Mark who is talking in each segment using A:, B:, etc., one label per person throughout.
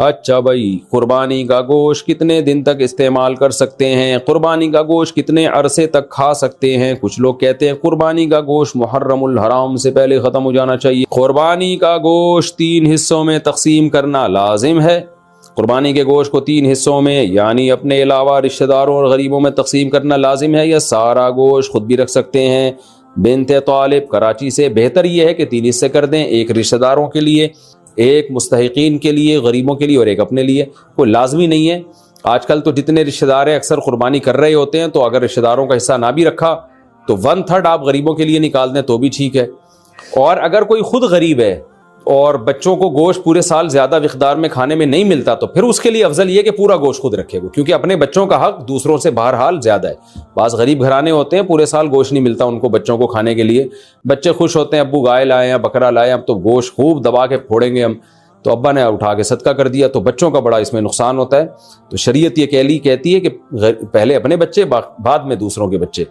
A: اچھا بھائی، قربانی کا گوشت کتنے دن تک استعمال کر سکتے ہیں؟ قربانی کا گوشت کتنے عرصے تک کھا سکتے ہیں؟ کچھ لوگ کہتے ہیں قربانی کا گوشت محرم الحرام سے پہلے ختم ہو جانا چاہیے۔ قربانی کا گوشت 3 حصوں میں تقسیم کرنا لازم ہے۔ قربانی کے گوشت کو 3 حصوں میں یعنی اپنے علاوہ رشتہ داروں اور غریبوں میں تقسیم کرنا لازم ہے، یا سارا گوشت خود بھی رکھ سکتے ہیں؟ بنت طالب کراچی سے، بہتر یہ ہے کہ 3 حصے کر دیں، ایک رشتہ داروں کے لیے، ایک مستحقین کے لیے، غریبوں کے لیے، اور ایک اپنے لیے۔ کوئی لازمی نہیں ہے۔ آج کل تو جتنے رشتہ دار ہیں اکثر قربانی کر رہے ہوتے ہیں، تو اگر رشتہ داروں کا حصہ نہ بھی رکھا تو 1/3 آپ غریبوں کے لیے نکال دیں تو بھی ٹھیک ہے۔ اور اگر کوئی خود غریب ہے اور بچوں کو گوشت پورے سال زیادہ مقدار میں کھانے میں نہیں ملتا، تو پھر اس کے لیے افضل یہ کہ پورا گوشت خود رکھے گا، کیونکہ اپنے بچوں کا حق دوسروں سے بہرحال زیادہ ہے۔ بعض غریب گھرانے ہوتے ہیں پورے سال گوشت نہیں ملتا ان کو بچوں کو کھانے کے لیے، بچے خوش ہوتے ہیں ابو گائے لائے ہیں، بکرا لائے ہیں، اب تو گوشت خوب دبا کے پھوڑیں گے ہم، تو ابا نے اٹھا کے صدقہ کر دیا، تو بچوں کا بڑا اس میں نقصان ہوتا ہے۔ تو شریعت یہ کہتی ہے کہ پہلے اپنے بچے بعد میں دوسروں کے بچے۔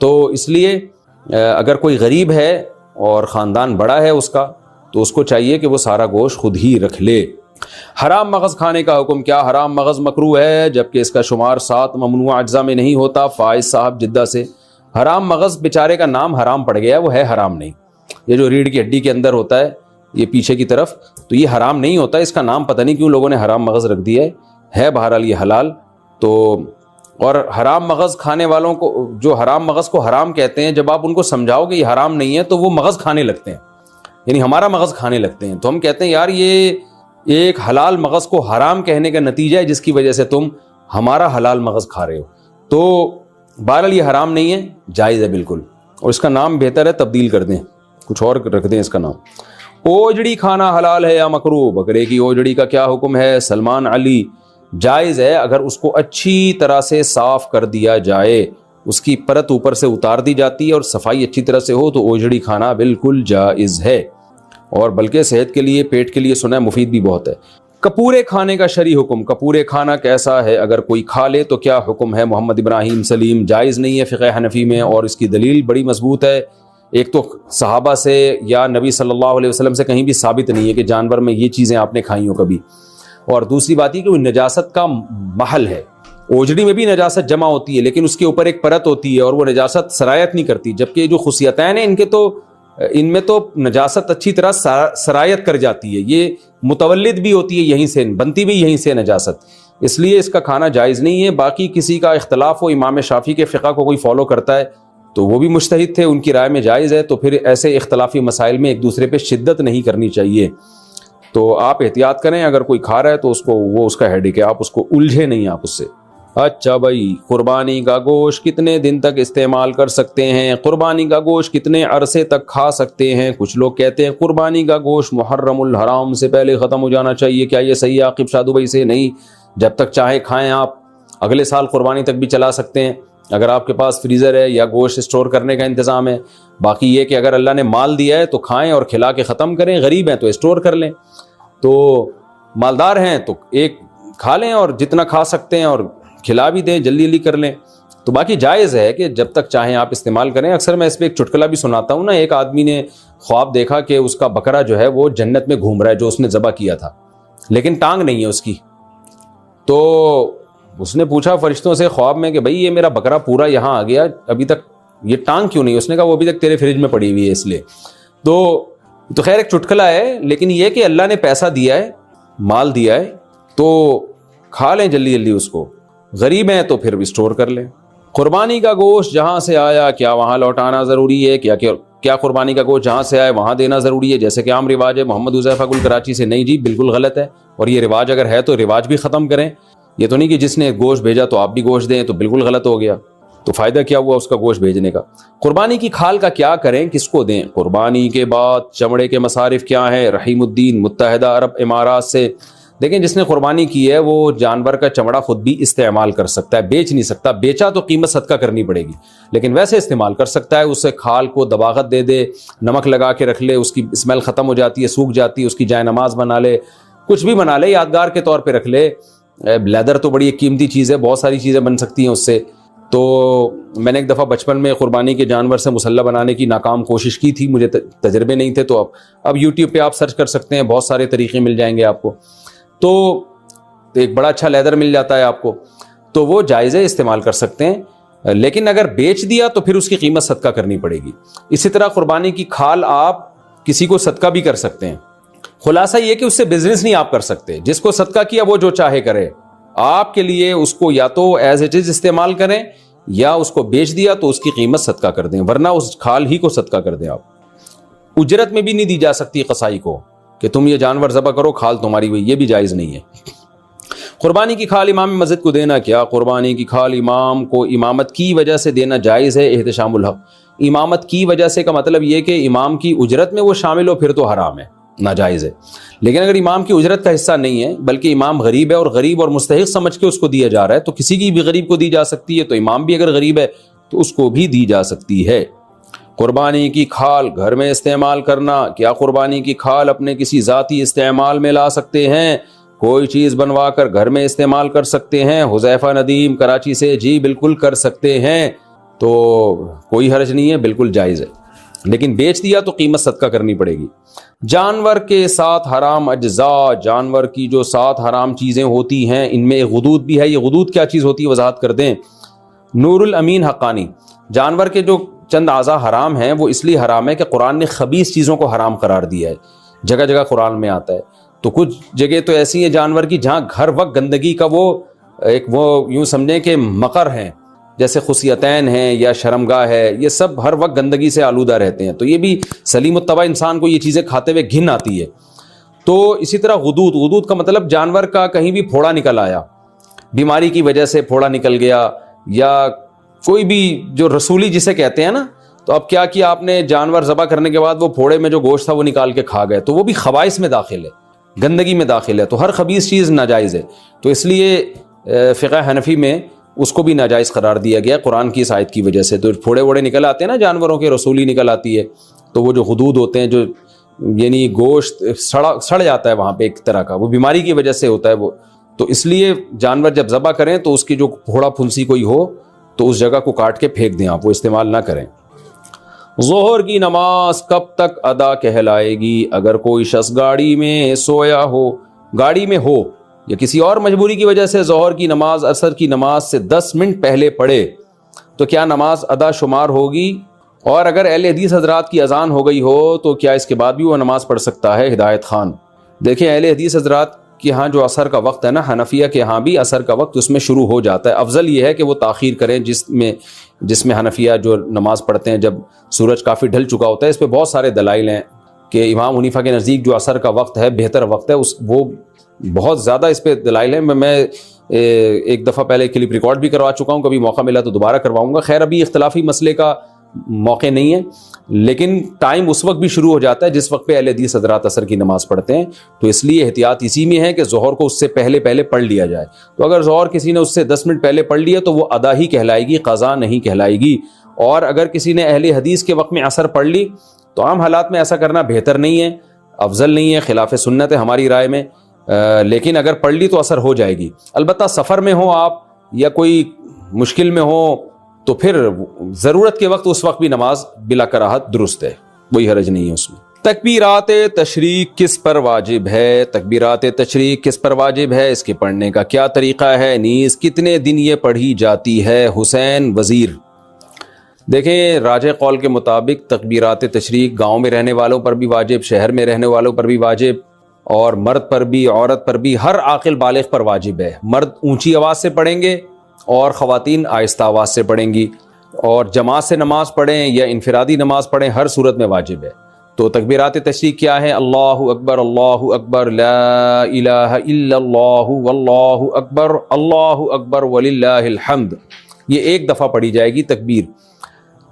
A: تو اس لیے اگر کوئی غریب ہے اور خاندان بڑا ہے اس کا، تو اس کو چاہیے کہ وہ سارا گوشت خود ہی رکھ لے۔ حرام مغز کھانے کا حکم کیا؟ حرام مغز مکروہ ہے جبکہ اس کا شمار 7 ممنوع اجزاء میں نہیں ہوتا۔ فائز صاحب جدہ سے، حرام مغز بیچارے کا نام حرام پڑ گیا ہے، وہ ہے حرام نہیں۔ یہ جو ریڑھ کی ہڈی کے اندر ہوتا ہے یہ پیچھے کی طرف، تو یہ حرام نہیں ہوتا، اس کا نام پتہ نہیں کیوں لوگوں نے حرام مغز رکھ دیا ہے بہرحال یہ حلال۔ تو اور حرام مغز کھانے والوں کو، جو حرام مغز کو حرام کہتے ہیں، جب آپ ان کو سمجھاؤ کہ یہ حرام نہیں ہے تو وہ مغز کھانے لگتے ہیں، یعنی ہمارا مغز کھانے لگتے ہیں۔ تو ہم کہتے ہیں یار یہ ایک حلال مغز کو حرام کہنے کا نتیجہ ہے جس کی وجہ سے تم ہمارا حلال مغز کھا رہے ہو۔ تو بہرحال یہ حرام نہیں ہے، جائز ہے بالکل، اور اس کا نام بہتر ہے تبدیل کر دیں، کچھ اور رکھ دیں اس کا نام۔ اوجڑی کھانا حلال ہے یا مکروہ؟ بکرے کی اوجڑی کا کیا حکم ہے؟ سلمان علی، جائز ہے اگر اس کو اچھی طرح سے صاف کر دیا جائے، اس کی پرت اوپر سے اتار دی جاتی ہے اور صفائی اچھی طرح سے ہو، تو اوجڑی کھانا بالکل جائز ہے، اور بلکہ صحت کے لیے، پیٹ کے لیے سنا ہے مفید بھی بہت ہے۔ کپورے کھانے کا شرعی حکم، کپورے کھانا کیسا ہے؟ اگر کوئی کھا لے تو کیا حکم ہے؟ محمد ابراہیم سلیم، جائز نہیں ہے فقہ حنفی میں، اور اس کی دلیل بڑی مضبوط ہے۔ ایک تو صحابہ سے یا نبی صلی اللہ علیہ وسلم سے کہیں بھی ثابت نہیں ہے کہ جانور میں یہ چیزیں آپ نے کھائی ہوں کبھی، اور دوسری بات یہ کہ وہ نجاست کا محل ہے۔ اوجڑی میں بھی نجاست جمع ہوتی ہے لیکن اس کے اوپر ایک پرت ہوتی ہے اور وہ نجاست سرایت نہیں کرتی، جبکہ جو خصیتین ہیں ان میں تو نجاست اچھی طرح سرایت کر جاتی ہے، یہ متولد بھی ہوتی ہے یہیں سے، بنتی بھی یہیں سے نجاست، اس لیے اس کا کھانا جائز نہیں ہے۔ باقی کسی کا اختلاف ہو، امام شافعی کے فقہ کو کوئی فالو کرتا ہے تو وہ بھی مجتہد تھے، ان کی رائے میں جائز ہے، تو پھر ایسے اختلافی مسائل میں ایک دوسرے پہ شدت نہیں کرنی چاہیے۔ تو آپ احتیاط کریں، اگر کوئی کھا رہا ہے تو اس کا ہیڈک ہے، آپ اس کو الجھے نہیں آپ اس سے۔ اچھا بھائی، قربانی کا گوشت کتنے دن تک استعمال کر سکتے ہیں؟ قربانی کا گوشت کتنے عرصے تک کھا سکتے ہیں؟ کچھ لوگ کہتے ہیں قربانی کا گوشت محرم الحرام سے پہلے ختم ہو جانا چاہیے، کیا یہ صحیح ہے؟ عاقب شادو بھائی سے، نہیں، جب تک چاہے کھائیں، آپ اگلے سال قربانی تک بھی چلا سکتے ہیں اگر آپ کے پاس فریزر ہے یا گوشت اسٹور کرنے کا انتظام ہے۔ باقی یہ کہ اگر اللہ نے مال دیا ہے تو کھائیں اور کھلا کے ختم کریں، غریب ہیں تو اسٹور کر لیں، تو مالدار ہیں تو ایک کھا لیں اور جتنا کھا سکتے ہیں اور کھلا بھی دیں، جلدی جلدی کر لیں۔ تو باقی جائز ہے کہ جب تک چاہیں آپ استعمال کریں۔ اکثر میں اس پہ ایک چٹکلا بھی سناتا ہوں نا، ایک آدمی نے خواب دیکھا کہ اس کا بکرا جو ہے وہ جنت میں گھوم رہا ہے جو اس نے ذبح کیا تھا، لیکن ٹانگ نہیں ہے اس کی۔ تو اس نے پوچھا فرشتوں سے خواب میں کہ بھائی یہ میرا بکرا پورا یہاں آ گیا، ابھی تک یہ ٹانگ کیوں نہیں؟ اس نے کہا وہ ابھی تک تیرے فریج میں پڑی ہوئی ہے اس لیے۔ تو خیر ایک چٹکلا ہے، لیکن یہ کہ اللہ نے پیسہ دیا ہے، مال دیا ہے، تو کھا لیں جلدی جلدی اس کو، غریب ہیں تو پھر بھی اسٹور کر لیں۔ قربانی کا گوشت جہاں سے آیا کیا وہاں لوٹانا ضروری ہے؟ کیا قربانی کا گوشت جہاں سے آئے وہاں دینا ضروری ہے جیسے کہ عام رواج ہے؟ محمد حذیفہ گل کراچی سے، نہیں جی بالکل غلط ہے، اور یہ رواج اگر ہے تو رواج بھی ختم کریں۔ یہ تو نہیں کہ جس نے گوشت بھیجا تو آپ بھی گوشت دیں، تو بالکل غلط ہو گیا، تو فائدہ کیا ہوا اس کا گوشت بھیجنے کا؟ قربانی کی کھال کا کیا کریں، کس کو دیں؟ قربانی کے بعد چمڑے کے مصارف کیا ہیں؟ رحیم الدین متحدہ عرب امارات سے۔ دیکھیں جس نے قربانی کی ہے وہ جانور کا چمڑا خود بھی استعمال کر سکتا ہے، بیچ نہیں سکتا، بیچا تو قیمت صدقہ کرنی پڑے گی، لیکن ویسے استعمال کر سکتا ہے۔ اسے کھال کو دباغت دے دے، نمک لگا کے رکھ لے، اس کی اسمیل ختم ہو جاتی ہے، سوکھ جاتی ہے، اس کی جائے نماز بنا لے، کچھ بھی بنا لے، یادگار کے طور پہ رکھ لے۔ لیدر تو بڑی ایک قیمتی چیز ہے، بہت ساری چیزیں بن سکتی ہیں اس سے۔ تو میں نے ایک دفعہ بچپن میں قربانی کے جانور سے مسلح بنانے کی ناکام کوشش کی تھی، مجھے تجربے نہیں تھے، تو اب یوٹیوب پہ آپ سرچ کر سکتے ہیں، بہت سارے طریقے مل جائیں گے آپ کو۔ تو تو ایک بڑا اچھا لیدر مل جاتا ہے آپ کو, تو وہ جائز ہے, استعمال کر سکتے ہیں. لیکن اگر بیچ دیا تو پھر اس کی قیمت صدقہ کرنی پڑے گی. اسی طرح قربانی کی کھال آپ کسی کو صدقہ بھی کر سکتے ہیں. خلاصہ یہ کہ اس سے بزنس نہیں آپ کر سکتے. جس کو صدقہ کیا وہ جو چاہے کرے, آپ کے لیے اس کو یا تو ایز اٹ از استعمال کریں یا اس کو بیچ دیا تو اس کی قیمت صدقہ کر دیں, ورنہ اس کھال ہی کو صدقہ کر دیں. آپ اجرت میں بھی نہیں دی جا سکتی قصائی کو کہ تم یہ جانور ذبح کرو, کھال تمہاری ہوئی, یہ بھی جائز نہیں ہے. قربانی کی کھال امام مسجد کو دینا کیا؟ قربانی کی کھال امام کو امامت کی وجہ سے دینا جائز ہے. احتشام الحق, امامت کی وجہ سے کا مطلب یہ کہ امام کی اجرت میں وہ شامل ہو پھر تو حرام ہے, ناجائز ہے. لیکن اگر امام کی اجرت کا حصہ نہیں ہے بلکہ امام غریب ہے اور غریب اور مستحق سمجھ کے اس کو دیا جا رہا ہے, تو کسی کی بھی غریب کو دی جا سکتی ہے, تو امام بھی اگر غریب ہے تو اس کو بھی دی جا سکتی ہے. قربانی کی کھال گھر میں استعمال کرنا, کیا قربانی کی کھال اپنے کسی ذاتی استعمال میں لا سکتے ہیں؟ کوئی چیز بنوا کر گھر میں استعمال کر سکتے ہیں. حذیفہ ندیم کراچی سے, جی بالکل کر سکتے ہیں, تو کوئی حرج نہیں ہے, بالکل جائز ہے. لیکن بیچ دیا تو قیمت صدقہ کرنی پڑے گی. جانور کے ساتھ حرام اجزاء, جانور کی جو 7 حرام چیزیں ہوتی ہیں ان میں ایک غدود بھی ہے. یہ غدود کیا چیز ہوتی ہے وضاحت کر دیں. نور الامین حقانی, جانور کے جو چند اعضاء حرام ہیں وہ اس لیے حرام ہے کہ قرآن نے خبیث چیزوں کو حرام قرار دیا ہے. جگہ جگہ قرآن میں آتا ہے. تو کچھ جگہ تو ایسی ہیں جانور کی جہاں ہر وقت گندگی کا وہ یوں سمجھیں کہ مقر ہیں, جیسے خصیتین ہیں یا شرمگاہ ہے, یہ سب ہر وقت گندگی سے آلودہ رہتے ہیں. تو یہ بھی سلیم الطبع انسان کو یہ چیزیں کھاتے ہوئے گھن آتی ہے. تو اسی طرح غدود, غدود کا مطلب جانور کا کہیں بھی پھوڑا نکل آیا, بیماری کی وجہ سے پھوڑا نکل گیا, یا کوئی بھی جو رسولی جسے کہتے ہیں نا, تو اب کیا آپ نے جانور ذبح کرنے کے بعد وہ پھوڑے میں جو گوشت تھا وہ نکال کے کھا گئے, تو وہ بھی خبائث میں داخل ہے, گندگی میں داخل ہے. تو ہر خبیث چیز ناجائز ہے. تو اس لیے فقہ حنفی میں اس کو بھی ناجائز قرار دیا گیا قرآن کی اس آیت کی وجہ سے. تو پھوڑے ووڑے نکل آتے ہیں نا جانوروں کے, رسولی نکل آتی ہے, تو وہ جو غدود ہوتے ہیں جو یعنی گوشت سڑ جاتا ہے وہاں پہ ایک طرح کا, وہ بیماری کی وجہ سے ہوتا ہے وہ. تو اس لیے جانور جب ذبح کریں تو اس کی جو پھوڑا پھنسی کوئی ہو تو اس جگہ کو کاٹ کے پھینک دیں, آپ وہ استعمال نہ کریں. ظہر کی نماز کب تک ادا کہلائے گی؟ اگر کوئی شخص گاڑی میں سویا ہو, گاڑی میں ہو یا کسی اور مجبوری کی وجہ سے ظہر کی نماز عصر کی نماز سے 10 منٹ پہلے پڑھے تو کیا نماز ادا شمار ہوگی؟ اور اگر اہل حدیث حضرات کی اذان ہو گئی ہو تو کیا اس کے بعد بھی وہ نماز پڑھ سکتا ہے؟ ہدایت خان. دیکھیں اہل حدیث حضرات کے ہاں جو عصر کا وقت ہے نا, حنفیہ کے ہاں بھی عصر کا وقت اس میں شروع ہو جاتا ہے. افضل یہ ہے کہ وہ تاخیر کریں, جس میں حنفیہ جو نماز پڑھتے ہیں جب سورج کافی ڈھل چکا ہوتا ہے. اس پہ بہت سارے دلائل ہیں کہ امام حنیفہ کے نزدیک جو عصر کا وقت ہے بہتر وقت ہے, وہ بہت زیادہ اس پہ دلائل ہیں. میں ایک دفعہ پہلے کلپ ریکارڈ بھی کروا چکا ہوں, کبھی موقع ملا تو دوبارہ کرواؤں گا. خیر ابھی اختلافی مسئلے کا موقع نہیں ہے, لیکن ٹائم اس وقت بھی شروع ہو جاتا ہے جس وقت پہ اہل حدیث حضرات عصر کی نماز پڑھتے ہیں. تو اس لیے احتیاط اسی میں ہے کہ ظہر کو اس سے پہلے پڑھ لیا جائے. تو اگر ظہر کسی نے اس سے 10 منٹ پہلے پڑھ لیا تو وہ ادا ہی کہلائے گی, قضا نہیں کہلائے گی. اور اگر کسی نے اہل حدیث کے وقت میں عصر پڑھ لی تو عام حالات میں ایسا کرنا بہتر نہیں ہے, افضل نہیں ہے, خلاف سنت ہے ہماری رائے میں. لیکن اگر پڑھ لی تو اثر ہو جائے گی. البتہ سفر میں ہو آپ یا کوئی مشکل میں ہو تو پھر ضرورت کے وقت اس وقت بھی نماز بلا کراہت درست ہے, کوئی حرج نہیں ہے اس میں. تکبیرات تشریق کس پر واجب ہے؟ تکبیرات تشریق کس پر واجب ہے, اس کے پڑھنے کا کیا طریقہ ہے, نیز کتنے دن یہ پڑھی جاتی ہے؟ حسین وزیر. دیکھیں راجح قول کے مطابق تکبیرات تشریق گاؤں میں رہنے والوں پر بھی واجب, شہر میں رہنے والوں پر بھی واجب, اور مرد پر بھی عورت پر بھی, ہر عاقل بالغ پر واجب ہے. مرد اونچی آواز سے پڑھیں گے اور خواتین آہستہ آواز سے پڑھیں گی, اور جماعت سے نماز پڑھیں یا انفرادی نماز پڑھیں, ہر صورت میں واجب ہے. تو تکبیرات تشریق کیا ہے؟ اللہ اکبر, لا الہ الا اللہ, واللہ اکبر وللہ الحمد. یہ ایک دفعہ پڑھی جائے گی تکبیر.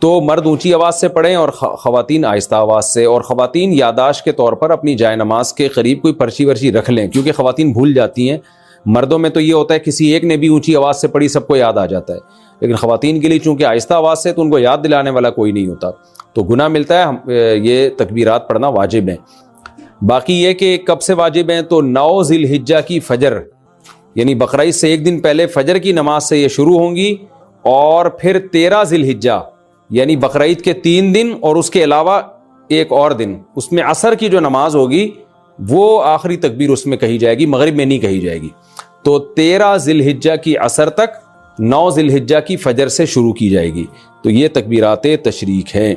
A: تو مرد اونچی آواز سے پڑھیں اور خواتین آہستہ آواز سے. اور خواتین یاداشت کے طور پر اپنی جائے نماز کے قریب کوئی پرچی ورچی رکھ لیں, کیونکہ خواتین بھول جاتی ہیں. مردوں میں تو یہ ہوتا ہے کسی ایک نے بھی اونچی آواز سے پڑھی سب کو یاد آ جاتا ہے, لیکن خواتین کے لیے چونکہ آہستہ آواز سے تو ان کو یاد دلانے والا کوئی نہیں ہوتا, تو گناہ ملتا ہے. یہ تکبیرات پڑھنا واجب ہیں. باقی یہ کہ کب سے واجب ہیں, تو 9 ذی الحجہ کی فجر یعنی بقرعید سے ایک دن پہلے فجر کی نماز سے یہ شروع ہوں گی, اور پھر 13 ذی الحجہ یعنی بقرعید کے 3 دن اور اس کے علاوہ ایک اور دن, اس میں عصر کی جو نماز ہوگی وہ آخری تکبیر اس میں کہی جائے گی, مغرب میں نہیں کہی جائے گی. تو 13 ذی الحجہ کی عصر تک 9 ذی الحجہ کی فجر سے شروع کی جائے گی. تو یہ تکبیرات تشریق ہیں.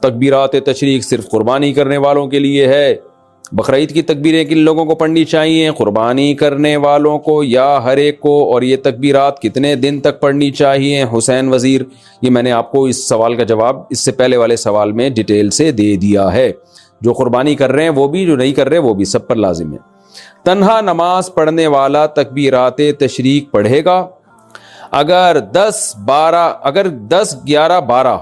A: تکبیرات تشریق صرف قربانی کرنے والوں کے لیے ہے. بقرعید کی تکبیریں کن لوگوں کو پڑھنی چاہیے؟ قربانی کرنے والوں کو یا ہر ایک کو؟ اور یہ تکبیرات کتنے دن تک پڑھنی چاہیے؟ حسین وزیر، یہ میں نے آپ کو اس سوال کا جواب اس سے پہلے والے سوال میں ڈیٹیل سے دے دیا ہے. جو قربانی کر رہے ہیں وہ بھی، جو نہیں کر رہے وہ بھی، سب پر لازم ہے. تنہا نماز پڑھنے والا تکبیرات تشریق پڑھے گا اگر 10 11 12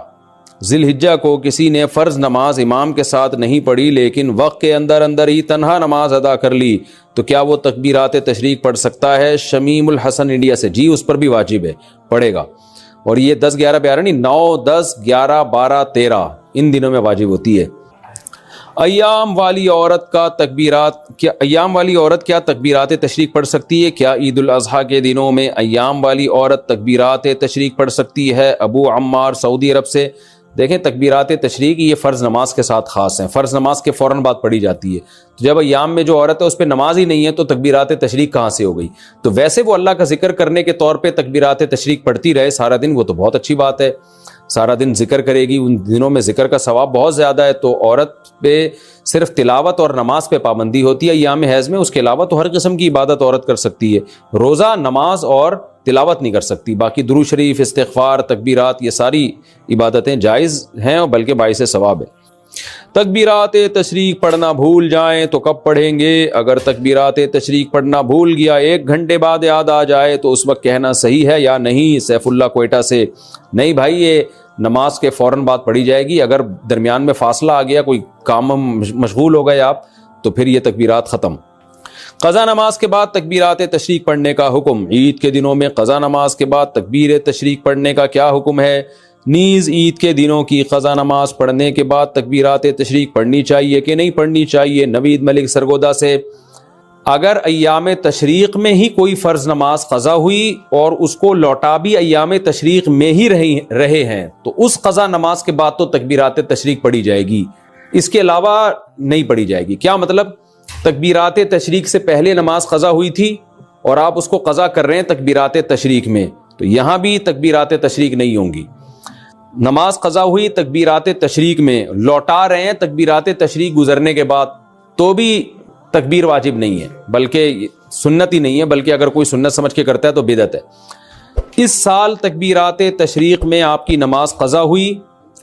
A: ذی الحجہ کو کسی نے فرض نماز امام کے ساتھ نہیں پڑھی لیکن وقت کے اندر ہی تنہا نماز ادا کر لی، تو کیا وہ تکبیرات تشریق پڑھ سکتا ہے؟ شمیم الحسن انڈیا سے، جی اس پر بھی واجب ہے، پڑھے گا. اور یہ 10 11 12 نہیں، 9 10 11 12 13 ان دنوں میں واجب ہوتی ہے. ایام والی عورت کیا تکبیرات تشریق پڑھ سکتی ہے؟ کیا عید الاضحیٰ کے دنوں میں ایام والی عورت تکبیرات تشریق پڑھ سکتی ہے؟ ابو عمار سعودی عرب سے. دیکھیں تکبیرات تشریق یہ فرض نماز کے ساتھ خاص ہیں، فرض نماز کے فوراً بعد پڑھی جاتی ہے. تو جب ایام میں جو عورت ہے اس پہ نماز ہی نہیں ہے تو تکبیرات تشریق کہاں سے ہو گئی؟ تو ویسے وہ اللہ کا ذکر کرنے کے طور پہ تکبیرات تشریق پڑھتی رہے سارا دن، وہ تو بہت اچھی بات ہے. سارا دن ذکر کرے گی، ان دنوں میں ذکر کا ثواب بہت زیادہ ہے. تو عورت پہ صرف تلاوت اور نماز پہ پابندی ہوتی ہے ایام حیض میں، اس کے علاوہ تو ہر قسم کی عبادت عورت کر سکتی ہے. روزہ، نماز اور تلاوت نہیں کر سکتی. باقی درود شریف، استغفار، تکبیرات، یہ ساری عبادتیں جائز ہیں اور بلکہ باعث ثواب ہے. تکبیرات تشریق پڑھنا بھول جائیں تو کب پڑھیں گے؟ اگر تکبیرات تشریق پڑھنا بھول گیا 1 گھنٹے بعد یاد آ جائے تو اس وقت کہنا صحیح ہے یا نہیں؟ سیف اللہ کوئٹہ سے. نہیں بھائی، یہ نماز کے فوراً بعد پڑھی جائے گی. اگر درمیان میں فاصلہ آ گیا، کوئی کام مشغول ہو گئے آپ، تو پھر یہ تکبیرات ختم. قضا نماز کے بعد تکبیرات تشریق پڑھنے کا حکم. عید کے دنوں میں قضا نماز کے بعد تکبیر تشریق پڑھنے کا کیا حکم ہے؟ نیز عید کے دنوں کی قضا نماز پڑھنے کے بعد تکبیرات تشریق پڑھنی چاہیے کہ نہیں پڑھنی چاہیے؟ نوید ملک سرگودا سے. اگر ایام تشریق میں ہی کوئی فرض نماز قضا ہوئی اور اس کو لوٹا بھی ایام تشریق میں ہی رہے ہیں تو اس قضا نماز کے بعد تو تکبیرات تشریق پڑھی جائے گی، اس کے علاوہ نہیں پڑھی جائے گی. کیا مطلب؟ تکبیرات تشریق سے پہلے نماز قضا ہوئی تھی اور آپ اس کو قضا کر رہے ہیں تکبیرات تشریق میں، تو یہاں بھی تکبیرات تشریق نہیں ہوں گی. نماز قضا ہوئی تکبیرات تشریق میں، لوٹا رہے ہیں تکبیرات تشریق گزرنے کے بعد، تو بھی تکبیر واجب نہیں ہے، بلکہ سنت ہی نہیں ہے، بلکہ اگر کوئی سنت سمجھ کے کرتا ہے تو بدعت ہے. اس سال تکبیرات تشریق میں آپ کی نماز قضا ہوئی،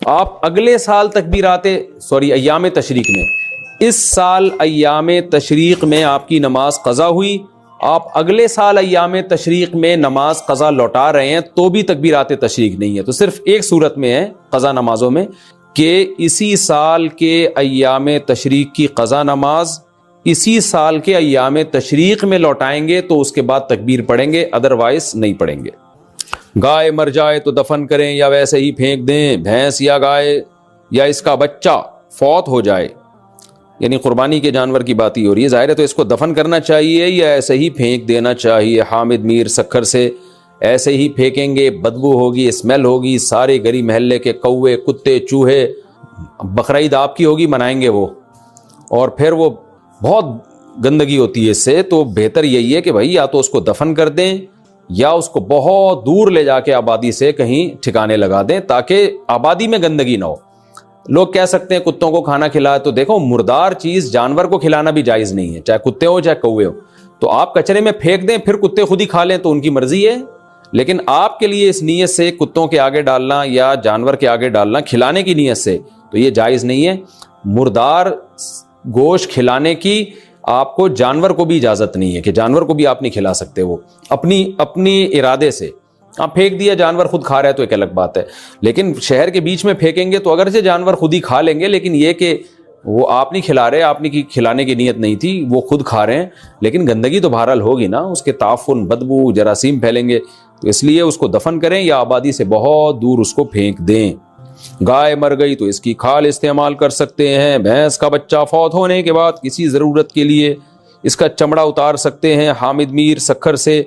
A: آپ اگلے سال ایام تشریق میں، اس سال ایام تشریق میں آپ کی نماز قضا ہوئی، آپ اگلے سال ایام تشریق میں نماز قضا لوٹا رہے ہیں تو بھی تکبیرات تشریق نہیں ہے. تو صرف ایک صورت میں ہے قضا نمازوں میں کہ اسی سال کے ایام تشریق کی قضا نماز اسی سال کے ایام تشریق میں لوٹائیں گے تو اس کے بعد تکبیر پڑھیں گے، ادروائز نہیں پڑھیں گے. گائے مر جائے تو دفن کریں یا ویسے ہی پھینک دیں؟ بھینس یا گائے یا اس کا بچہ فوت ہو جائے، یعنی قربانی کے جانور کی بات ہی ہو رہی ہے، ظاہر ہے تو اس کو دفن کرنا چاہیے یا ایسے ہی پھینک دینا چاہیے؟ حامد میر سکھر سے. ایسے ہی پھینکیں گے، بدبو ہوگی، اسمیل ہوگی، سارے گلی محلے کے کوے، کتے، چوہے، بقرعید آپ کی ہوگی، منائیں گے وہ، اور پھر وہ بہت گندگی ہوتی ہے اس سے. تو بہتر یہی ہے کہ بھائی یا تو اس کو دفن کر دیں یا اس کو بہت دور لے جا کے آبادی سے کہیں ٹھکانے لگا دیں تاکہ آبادی میں گندگی نہ ہو. لوگ کہہ سکتے ہیں کتوں کو کھانا کھلائے، تو دیکھو مردار چیز جانور کو کھلانا بھی جائز نہیں ہے، چاہے کتے ہو چاہے کوے ہو. تو آپ کچرے میں پھینک دیں، پھر کتے خود ہی کھا لیں تو ان کی مرضی ہے، لیکن آپ کے لیے اس نیت سے کتوں کے آگے ڈالنا یا جانور کے آگے ڈالنا کھلانے کی نیت سے تو یہ جائز نہیں ہے. مردار گوشت کھلانے کی آپ کو جانور کو بھی اجازت نہیں ہے کہ جانور کو بھی آپ نہیں کھلا سکتے، وہ اپنی ارادے سے آپ پھینک دیا، جانور خود کھا رہا ہے تو ایک الگ بات ہے. لیکن شہر کے بیچ میں پھینکیں گے تو اگرچہ جانور خود ہی کھا لیں گے، لیکن یہ کہ وہ آپ نہیں کھلا رہے، آپ نے کھلانے کی نیت نہیں تھی، وہ خود کھا رہے ہیں، لیکن گندگی تو بہرحال ہوگی نا، اس کے تعفن، بدبو، جراثیم پھیلیں گے. تو اس لیے اس کو دفن کریں یا آبادی سے بہت دور اس کو پھینک دیں. گائے مر گئی تو اس کی کھال استعمال کر سکتے ہیں. بھینس کا بچہ فوت ہونے کے بعد کسی ضرورت کے لیے اس کا چمڑا اتار سکتے ہیں. حامد میر سکھر سے.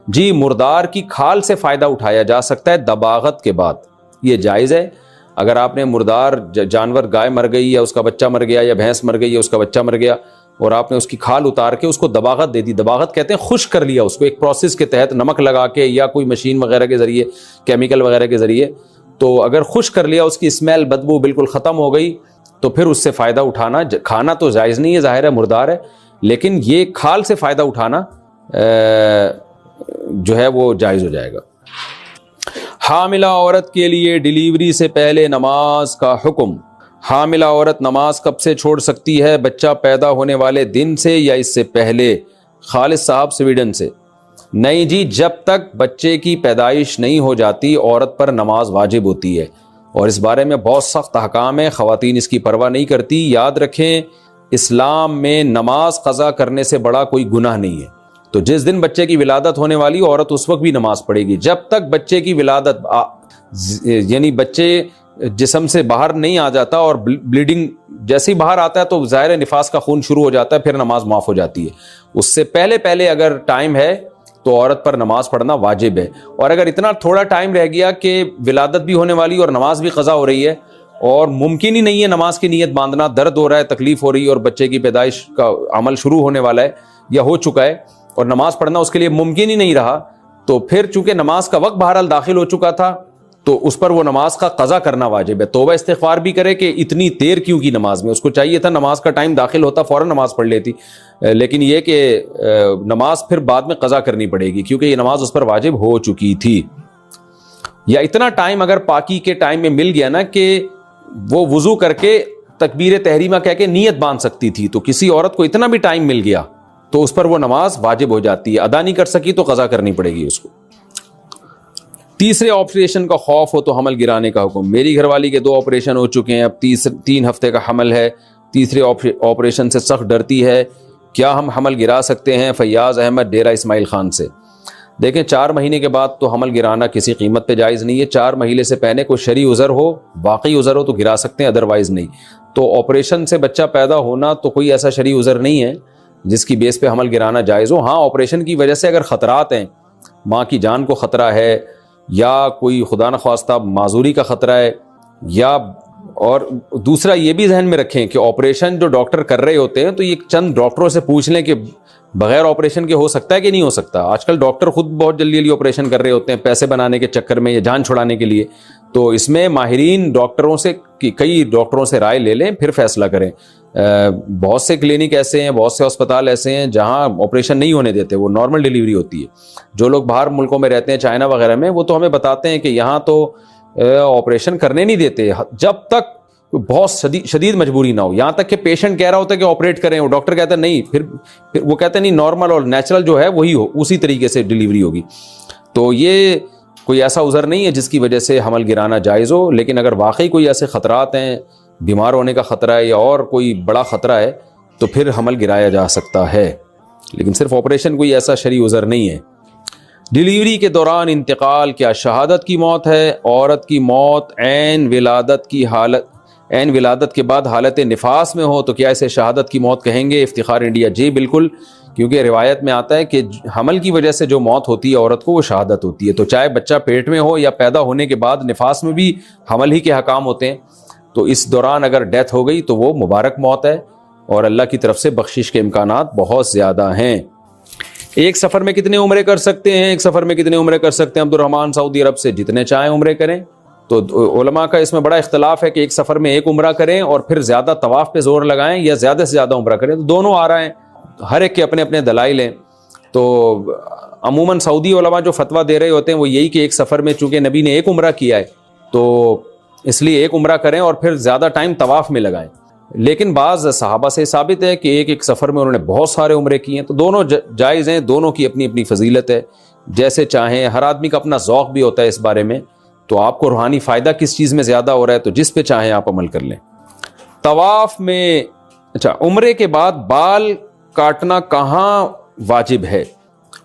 A: جی مردار کی کھال سے فائدہ اٹھایا جا سکتا ہے دباغت کے بعد، یہ جائز ہے. اگر آپ نے مردار جانور، گائے مر گئی یا اس کا بچہ مر گیا یا بھینس مر گئی یا اس کا بچہ مر گیا، اور آپ نے اس کی کھال اتار کے اس کو دباغت دے دی. دباغت کہتے ہیں خشک کر لیا اس کو ایک پروسیس کے تحت, نمک لگا کے یا کوئی مشین وغیرہ کے ذریعے, کیمیکل وغیرہ کے ذریعے. تو اگر خشک کر لیا, اس کی اسمیل بدبو بالکل ختم ہو گئی, تو پھر اس سے فائدہ اٹھانا, کھانا تو جائز نہیں ہے, ظاہر ہے مردار ہے, لیکن یہ کھال سے فائدہ اٹھانا جو ہے وہ جائز ہو جائے گا. حاملہ عورت کے لیے ڈیلیوری سے پہلے نماز کا حکم. حاملہ عورت نماز کب سے چھوڑ سکتی ہے؟ بچہ پیدا ہونے والے دن سے یا اس سے پہلے؟ خالد صاحب سویڈن سے. نہیں جی, جب تک بچے کی پیدائش نہیں ہو جاتی عورت پر نماز واجب ہوتی ہے, اور اس بارے میں بہت سخت احکام ہے, خواتین اس کی پرواہ نہیں کرتی. یاد رکھیں اسلام میں نماز قضا کرنے سے بڑا کوئی گناہ نہیں ہے. تو جس دن بچے کی ولادت ہونے والی عورت اس وقت بھی نماز پڑھے گی. جب تک بچے کی ولادت یعنی بچے جسم سے باہر نہیں آ جاتا اور بلیڈنگ جیسے ہی باہر آتا ہے تو ظاہر نفاس کا خون شروع ہو جاتا ہے, پھر نماز معاف ہو جاتی ہے. اس سے پہلے اگر ٹائم ہے تو عورت پر نماز پڑھنا واجب ہے. اور اگر اتنا تھوڑا ٹائم رہ گیا کہ ولادت بھی ہونے والی اور نماز بھی قضا ہو رہی ہے اور ممکن ہی نہیں ہے نماز کی نیت باندھنا, درد ہو رہا ہے, تکلیف ہو رہی ہے اور بچے کی پیدائش کا عمل شروع ہونے والا ہے یا ہو چکا ہے اور نماز پڑھنا اس کے لیے ممکن ہی نہیں رہا, تو پھر چونکہ نماز کا وقت بہرحال داخل ہو چکا تھا تو اس پر وہ نماز کا قضا کرنا واجب ہے. توبہ استغفار بھی کرے کہ اتنی دیر کیوں کی نماز میں, اس کو چاہیے تھا نماز کا ٹائم داخل ہوتا فوراً نماز پڑھ لیتی, لیکن یہ کہ نماز پھر بعد میں قضا کرنی پڑے گی کیونکہ یہ نماز اس پر واجب ہو چکی تھی. یا اتنا ٹائم اگر پاکی کے ٹائم میں مل گیا نا کہ وہ وضو کر کے تکبیر تحریمہ کہہ کے نیت باندھ سکتی تھی, تو کسی عورت کو اتنا بھی ٹائم مل گیا تو اس پر وہ نماز واجب ہو جاتی ہے. ادا نہیں کر سکی تو قضا کرنی پڑے گی اس کو. تیسرے آپریشن کا خوف ہو تو حمل گرانے کا حکم. میری گھر والی کے 2 آپریشن ہو چکے ہیں, اب 3 ہفتے کا حمل ہے, تیسرے آپریشن سے سخت ڈرتی ہے, کیا ہم حمل گرا سکتے ہیں؟ فیاض احمد ڈیرہ اسماعیل خان سے. دیکھیں 4 مہینے کے بعد تو حمل گرانا کسی قیمت پہ جائز نہیں ہے. 4 مہینے سے پہلے کوئی شرعی عذر ہو, واقعی عذر ہو تو گرا سکتے ہیں, ادروائز نہیں. تو آپریشن سے بچہ پیدا ہونا تو کوئی ایسا شرعی عذر نہیں ہے جس کی بیس پہ حمل گرانا جائز ہو. ہاں آپریشن کی وجہ سے اگر خطرات ہیں, ماں کی جان کو خطرہ ہے یا کوئی خدا نخواستہ معذوری کا خطرہ ہے, یا اور دوسرا یہ بھی ذہن میں رکھیں کہ آپریشن جو ڈاکٹر کر رہے ہوتے ہیں تو یہ چند ڈاکٹروں سے پوچھ لیں کہ بغیر آپریشن کے ہو سکتا ہے کہ نہیں ہو سکتا. آج کل ڈاکٹر خود بہت جلدی آپریشن کر رہے ہوتے ہیں پیسے بنانے کے چکر میں یا جان چھڑانے کے لیے. تو اس میں ماہرین ڈاکٹروں سے کئی ڈاکٹروں سے رائے لے لیں پھر فیصلہ کریں. بہت سے کلینک ایسے ہیں, بہت سے ہسپتال ایسے ہیں جہاں آپریشن نہیں ہونے دیتے, وہ نارمل ڈیلیوری ہوتی ہے. جو لوگ باہر ملکوں میں رہتے ہیں, چائنا وغیرہ میں, وہ تو ہمیں بتاتے ہیں کہ یہاں تو آپریشن کرنے نہیں دیتے جب تک بہت شدید مجبوری نہ ہو. یہاں تک کہ پیشنٹ کہہ رہا ہوتا ہے کہ آپریٹ کریں, وہ ڈاکٹر کہتا ہے نہیں, پھر وہ کہتے ہیں نہیں نارمل اور نیچرل جو ہے وہی ہو, اسی طریقے سے ڈیلیوری ہوگی. تو یہ کوئی ایسا عذر نہیں ہے جس کی وجہ سے حمل گرانا جائز ہو. لیکن اگر واقعی کوئی ایسے خطرات ہیں, بیمار ہونے کا خطرہ ہے یا اور کوئی بڑا خطرہ ہے, تو پھر حمل گرایا جا سکتا ہے. لیکن صرف آپریشن کوئی ایسا شرعی عذر نہیں ہے. ڈیلیوری کے دوران انتقال کیا شہادت کی موت ہے؟ عورت کی موت عین ولادت کے بعد حالت نفاس میں ہو تو کیا اسے شہادت کی موت کہیں گے؟ افتخار انڈیا. جی بالکل, کیونکہ روایت میں آتا ہے کہ حمل کی وجہ سے جو موت ہوتی ہے عورت کو وہ شہادت ہوتی ہے. تو چاہے بچہ پیٹ میں ہو یا پیدا ہونے کے بعد نفاس میں بھی حمل ہی کے حکام ہوتے ہیں, تو اس دوران اگر ڈیتھ ہو گئی تو وہ مبارک موت ہے اور اللہ کی طرف سے بخشش کے امکانات بہت زیادہ ہیں. ایک سفر میں کتنے عمرے کر سکتے ہیں؟ ایک سفر میں کتنے عمرے کر سکتے ہیں؟ عبد الرحمان سعودی عرب سے. جتنے چاہیں عمرے کریں. تو علماء کا اس میں بڑا اختلاف ہے کہ ایک سفر میں ایک عمرہ کریں اور پھر زیادہ طواف پہ زور لگائیں یا زیادہ سے زیادہ عمرہ کریں. تو دونوں آ رہے ہیں, ہر ایک کے اپنے اپنے دلائل ہیں. تو عموماً سعودی علماء جو فتویٰ دے رہے ہوتے ہیں وہ یہی کہ ایک سفر میں چونکہ نبی نے ایک عمرہ کیا ہے تو اس لیے ایک عمرہ کریں اور پھر زیادہ ٹائم طواف میں لگائیں. لیکن بعض صحابہ سے ثابت ہے کہ ایک سفر میں انہوں نے بہت سارے عمرے کیے ہیں. تو دونوں جائز ہیں, دونوں کی اپنی اپنی فضیلت ہے, جیسے چاہیں. ہر آدمی کا اپنا ذوق بھی ہوتا ہے اس بارے میں. تو آپ کو روحانی فائدہ کس چیز میں زیادہ ہو رہا ہے تو جس پہ چاہیں آپ عمل کر لیں. طواف میں عمرے کے بعد بال کاٹنا کہاں واجب ہے؟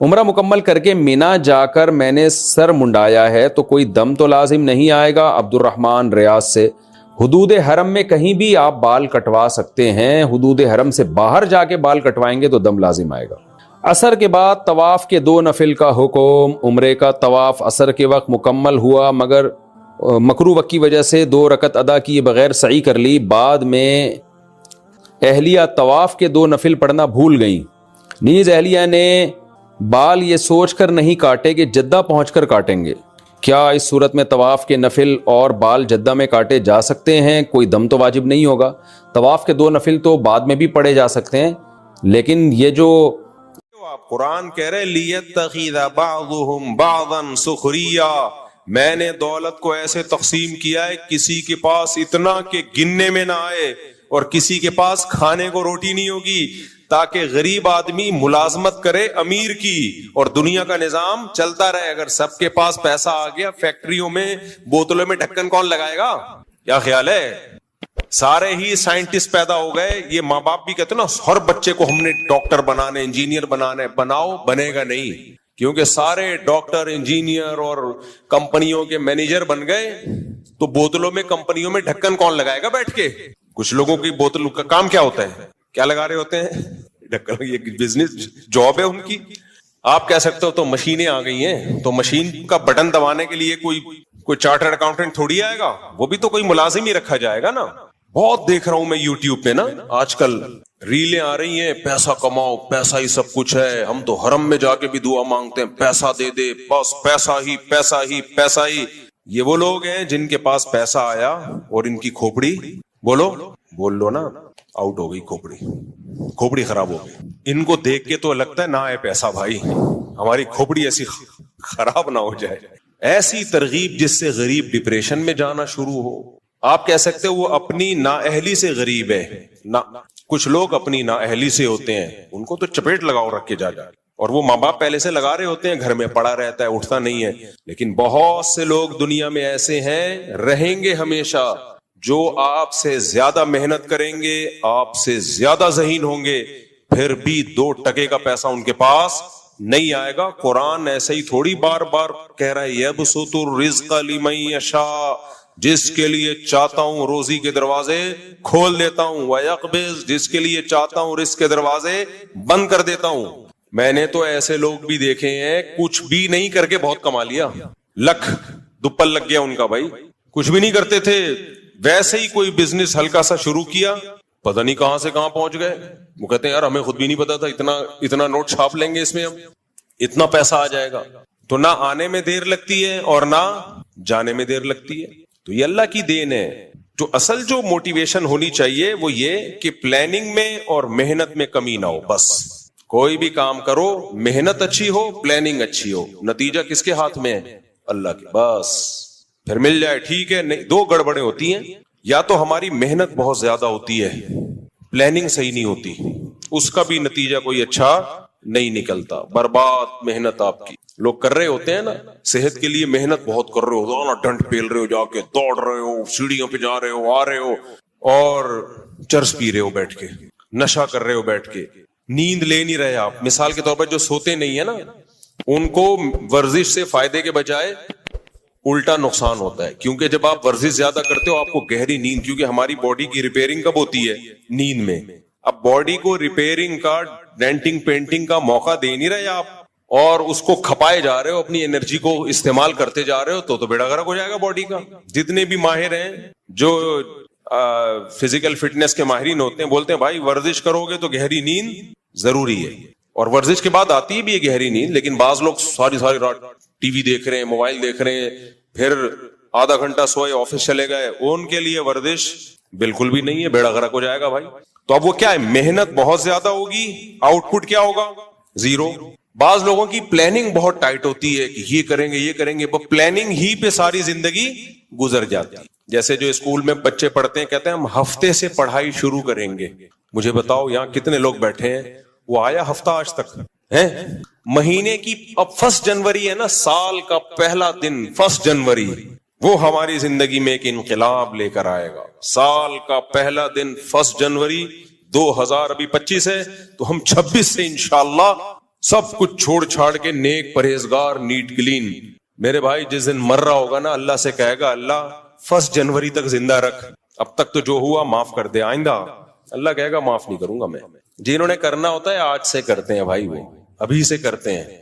A: عمرہ مکمل کر کے مینا جا کر میں نے سر منڈایا ہے تو کوئی دم تو لازم نہیں آئے گا؟ عبد الرحمان ریاض سے. حدود حرم میں کہیں بھی آپ بال کٹوا سکتے ہیں, حدود حرم سے باہر جا کے بال کٹوائیں گے تو دم لازم آئے گا. عصر کے بعد طواف کے 2 نفل کا حکم. عمرے کا طواف عصر کے وقت مکمل ہوا مگر مکروہ وقت کی وجہ سے 2 رکعت ادا کیے بغیر سعی کر لی, بعد میں اہلیہ طواف کے 2 نفل پڑھنا بھول گئیں، نیز اہلیہ نے بال یہ سوچ کر نہیں کاٹے کہ جدہ پہنچ کر کاٹیں گے۔ کیا اس صورت میں طواف کے نفل اور بال جدہ میں کاٹے جا سکتے ہیں؟ کوئی دم تو واجب نہیں ہوگا۔ طواف کے 2 نفل تو بعد میں بھی پڑھے جا سکتے ہیں، لیکن یہ جو
B: قرآن کہہ رہے لیتخذ بعضهم بعضا سخریا، میں نے دولت کو ایسے تقسیم کیا ہے کسی کے پاس اتنا کہ گننے میں نہ آئے اور کسی کے پاس کھانے کو روٹی نہیں ہوگی، تاکہ غریب آدمی ملازمت کرے امیر کی اور دنیا کا نظام چلتا رہے۔ اگر سب کے پاس پیسہ آ گیا، فیکٹریوں میں بوتلوں میں ڈھکن کون لگائے گا؟ کیا خیال ہے؟ سارے ہی سائنٹسٹ پیدا ہو گئے۔ یہ ماں باپ بھی کہتے ہیں نا ہر بچے کو ہم نے ڈاکٹر بنانے، انجینئر بنانے، بناؤ، بنے گا نہیں، کیونکہ سارے ڈاکٹر، انجینئر اور کمپنیوں کے مینیجر بن گئے تو بوتلوں میں، کمپنیوں میں ڈھکن کون لگائے گا بیٹھ کے؟ کچھ لوگوں کی بوتل کا کام کیا ہوتا ہے؟ کیا لگا رہے ہوتے ہیں؟ ڈھکن۔ یہ بزنس جاب ہے ان کی۔ آپ کہہ سکتے ہو تو مشینیں آ گئی ہیں، تو مشین کا بٹن دبانے کے لیے کوئی چارٹرڈ اکاؤنٹنٹ تھوڑی آئے گا، وہ بھی تو کوئی ملازم ہی رکھا جائے گا نا۔ بہت دیکھ رہا ہوں میں یوٹیوب پہ نا آج کل ریلیں آ رہی ہیں، پیسہ کماؤ، پیسہ ہی سب کچھ ہے، ہم تو حرم میں جا کے بھی دعا مانگتے ہیں پیسہ دے دے، بس پیسہ ہی پیسہ ہی پیسہ ہی۔ یہ وہ لوگ ہیں جن کے پاس پیسہ آیا اور ان کی کھوپڑی، بول لو نا، آؤٹ ہو گئی، کھوپڑی خراب ہو گئی۔ ان کو دیکھ کے تو لگتا ہے نہ آئے پیسہ بھائی، ہماری کھوپڑی ایسی خراب نہ ہو جائے۔ ایسی ترغیب جس سے غریب ڈپریشن میں جانا شروع ہو۔ آپ کہہ سکتے وہ اپنی نااہلی سے غریب ہے، کچھ لوگ اپنی نااہلی سے ہوتے ہیں، ان کو تو چپیٹ لگاؤ رکھ کے جا اور وہ ماں باپ پہلے سے لگا رہے ہوتے ہیں، گھر میں پڑا رہتا ہے، اٹھتا نہیں ہے۔ لیکن بہت سے لوگ دنیا میں ایسے ہیں، رہیں گے ہمیشہ، جو آپ سے زیادہ محنت کریں گے، آپ سے زیادہ ذہین ہوں گے، پھر بھی 2 ٹکے کا پیسہ ان کے پاس نہیں آئے گا۔ قرآن ایسے ہی تھوڑی بار بار کہہ رہا ہے یبسط الرزق لمن یشاء، جس کے لیے چاہتا ہوں روزی کے دروازے کھول دیتا ہوں، وَيَقْبِضْ، جس کے لیے چاہتا ہوں رزق کے دروازے بند کر دیتا ہوں۔ میں نے تو ایسے لوگ بھی دیکھے ہیں کچھ بھی نہیں کر کے بہت کما لیا، لکھ دوپل لگ گیا ان کا، بھائی کچھ بھی نہیں کرتے تھے، ویسے ہی کوئی بزنس ہلکا سا شروع کیا، پتہ نہیں کہاں سے کہاں پہنچ گئے۔ وہ کہتے ہیں یار ہمیں خود بھی نہیں پتا تھا اتنا نوٹ چھاپ لیں گے، اس میں ہم اتنا پیسہ آ جائے گا۔ تو نہ آنے میں دیر لگتی ہے اور نہ جانے میں دیر لگتی ہے۔ تو یہ اللہ کی دین ہے۔ جو موٹیویشن ہونی چاہیے وہ یہ کہ پلاننگ میں اور محنت میں کمی نہ ہو۔ بس کوئی بھی کام کرو، محنت اچھی ہو، پلاننگ اچھی ہو، نتیجہ کس کے ہاتھ میں ہے؟ اللہ کے۔ بس پھر مل جائے ٹھیک ہے۔ نہیں، 2 گڑبڑیں ہوتی ہیں، یا تو ہماری محنت بہت زیادہ ہوتی ہے، پلاننگ صحیح نہیں ہوتی، اس کا بھی نتیجہ کوئی اچھا نہیں نکلتا، برباد محنت آپ کی۔ لوگ کر رہے ہوتے ہیں نا، صحت کے لیے محنت بہت کر رہے ہو، ڈنڈ پیل رہے ہو، جا کے دوڑ رہے ہو، سیڑھیوں پہ جا رہے ہو، آ رہے ہو، اور چرس پی رہے ہو بیٹھ کے، نشہ کر رہے ہو بیٹھ کے، نیند لے نہیں رہے آپ۔ مثال کے طور پر جو سوتے نہیں ہے نا، ان کو ورزش سے فائدے کے بجائے الٹا نقصان ہوتا ہے، کیونکہ جب آپ ورزش زیادہ کرتے ہو آپ کو گہری نیند، کیونکہ ہماری باڈی کی ریپیئرنگ کب ہوتی ہے؟ نیند میں۔ اب باڈی کو ریپیئرنگ کا، ڈینٹنگ پینٹنگ کا موقع دے نہیں رہے آپ، اور اس کو کھپائے جا رہے ہو، اپنی انرجی کو استعمال کرتے جا رہے ہو، تو بیڑا غرق ہو جائے گا باڈی کا۔ جتنے بھی ماہر ہیں جو فزیکل فٹنس کے ماہرین ہوتے ہیں، بولتے ہیں بھائی ورزش کرو گے تو گہری نیند ضروری ہے، اور ورزش کے بعد آتی بھی ہے گہری نیند۔ لیکن بعض لوگ ساری رات ٹی وی دیکھ رہے ہیں، موبائل دیکھ رہے ہیں، پھر آدھا گھنٹہ سوئے، آفس چلے گئے، ان کے لیے ورزش بالکل بھی نہیں ہے، بیڑا غرق ہو جائے گا بھائی۔ تو اب وہ کیا ہے، محنت بہت زیادہ ہوگی، آؤٹ پٹ کیا ہوگا؟ زیرو۔ بعض لوگوں کی پلاننگ بہت ٹائٹ ہوتی ہے کہ یہ کریں گے یہ کریں گے، وہ پلاننگ ہی پہ ساری زندگی گزر جاتی ہے۔ جیسے جو اسکول میں بچے پڑھتے ہیں، کہتے ہیں ہم ہفتے سے پڑھائی شروع کریں گے۔ مجھے بتاؤ یہاں کتنے لوگ بیٹھے ہیں، وہ آیا ہفتہ آج تک ہے؟ مہینے کی اب 1 جنوری ہے نا، سال کا پہلا دن 1 جنوری، وہ ہماری زندگی میں ایک انقلاب لے کر آئے گا۔ سال کا پہلا دن 1 جنوری 2025 ہے، تو ہم 26 سے انشاءاللہ سب کچھ چھوڑ چھاڑ کے نیک پرہیزگار نیٹ کلین، میرے بھائی جس دن مر رہا ہوگا نا، اللہ سے کہے گا اللہ 1 جنوری تک زندہ رکھ، اب تک تو جو ہوا معاف کر دے، آئندہ اللہ کہے گا معاف نہیں کروں گا میں۔ جنہوں نے کرنا ہوتا ہے آج سے کرتے ہیں بھائی، وہ ابھی سے کرتے ہیں۔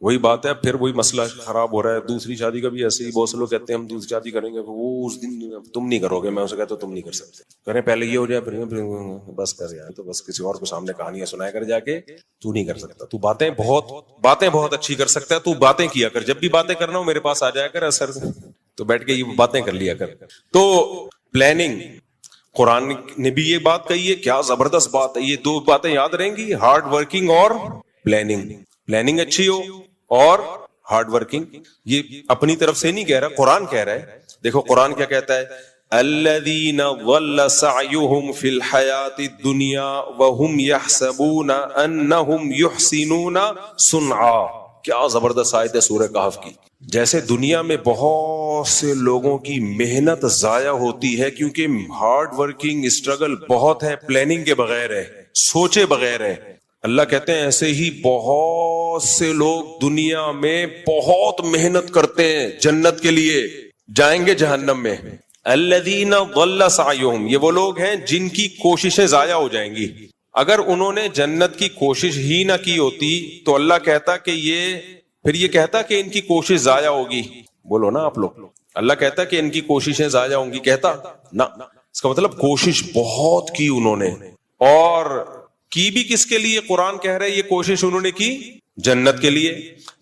B: وہی بات ہے, پھر وہی مسئلہ خراب ہو رہا ہے. دوسری شادی کا بھی ایسے ہی, بہت سے لوگ کہتے ہیں ہم دوسری شادی کریں گے, وہ اس دن تم نہیں کرو گے. میں اسے کہتا ہوں تم نہیں کر سکتے, کریں پہلے یہ ہو جائے پھر بس کر یار, تو بس کسی اور کو سامنے کہانیاں سنایا کر جا کے. تو نہیں کر سکتا, تو باتیں بہت اچھی کر سکتا ہے, تو باتیں کیا کر. جب بھی باتیں کرنا ہو میرے پاس آ جایا کر اثر سے, تو بیٹھ کے یہ باتیں کر لیا کر. تو پلاننگ, قرآن نے بھی یہ بات کہی ہے, کیا زبردست بات ہے. یہ 2 باتیں یاد رہیں گی, ہارڈ ورکنگ اور پلاننگ. پلاننگ اچھی ہو اور ہارڈ ورکنگ. یہ اپنی طرف سے نہیں کہہ رہا, قرآن کہہ رہا ہے. دیکھو قرآن کیا کہتا ہے, الذین ضل سعیہم فی الحیاۃ الدنیا وہم یحسبون انہم یحسنون صنعا. کیا زبردست آیت ہے سورہ کہف کی. جیسے دنیا میں بہت سے لوگوں کی محنت ضائع ہوتی ہے کیونکہ ہارڈ ورکنگ اسٹرگل بہت ہے, پلاننگ کے بغیر ہے, سوچے بغیر ہے. اللہ کہتے ہیں ایسے ہی بہت سے لوگ دنیا میں بہت محنت کرتے ہیں جنت کے لیے, جائیں گے جہنم میں. الذین ضل سعیہم, یہ وہ لوگ ہیں جن کی کوششیں ضائع ہو جائیں گی. اگر انہوں نے جنت کی کوشش ہی نہ کی ہوتی تو اللہ کہتا کہ یہ کہتا کہ ان کی کوشش ضائع ہوگی. بولو نا آپ لوگ, اللہ کہتا کہ ان کی کوششیں ضائع ہوں گی, کہتا نہ. اس کا مطلب کوشش بہت کی انہوں نے, اور کی بھی کس کے لیے؟ قرآن کہہ رہا ہے یہ کوشش انہوں نے کی جنت کے لیے.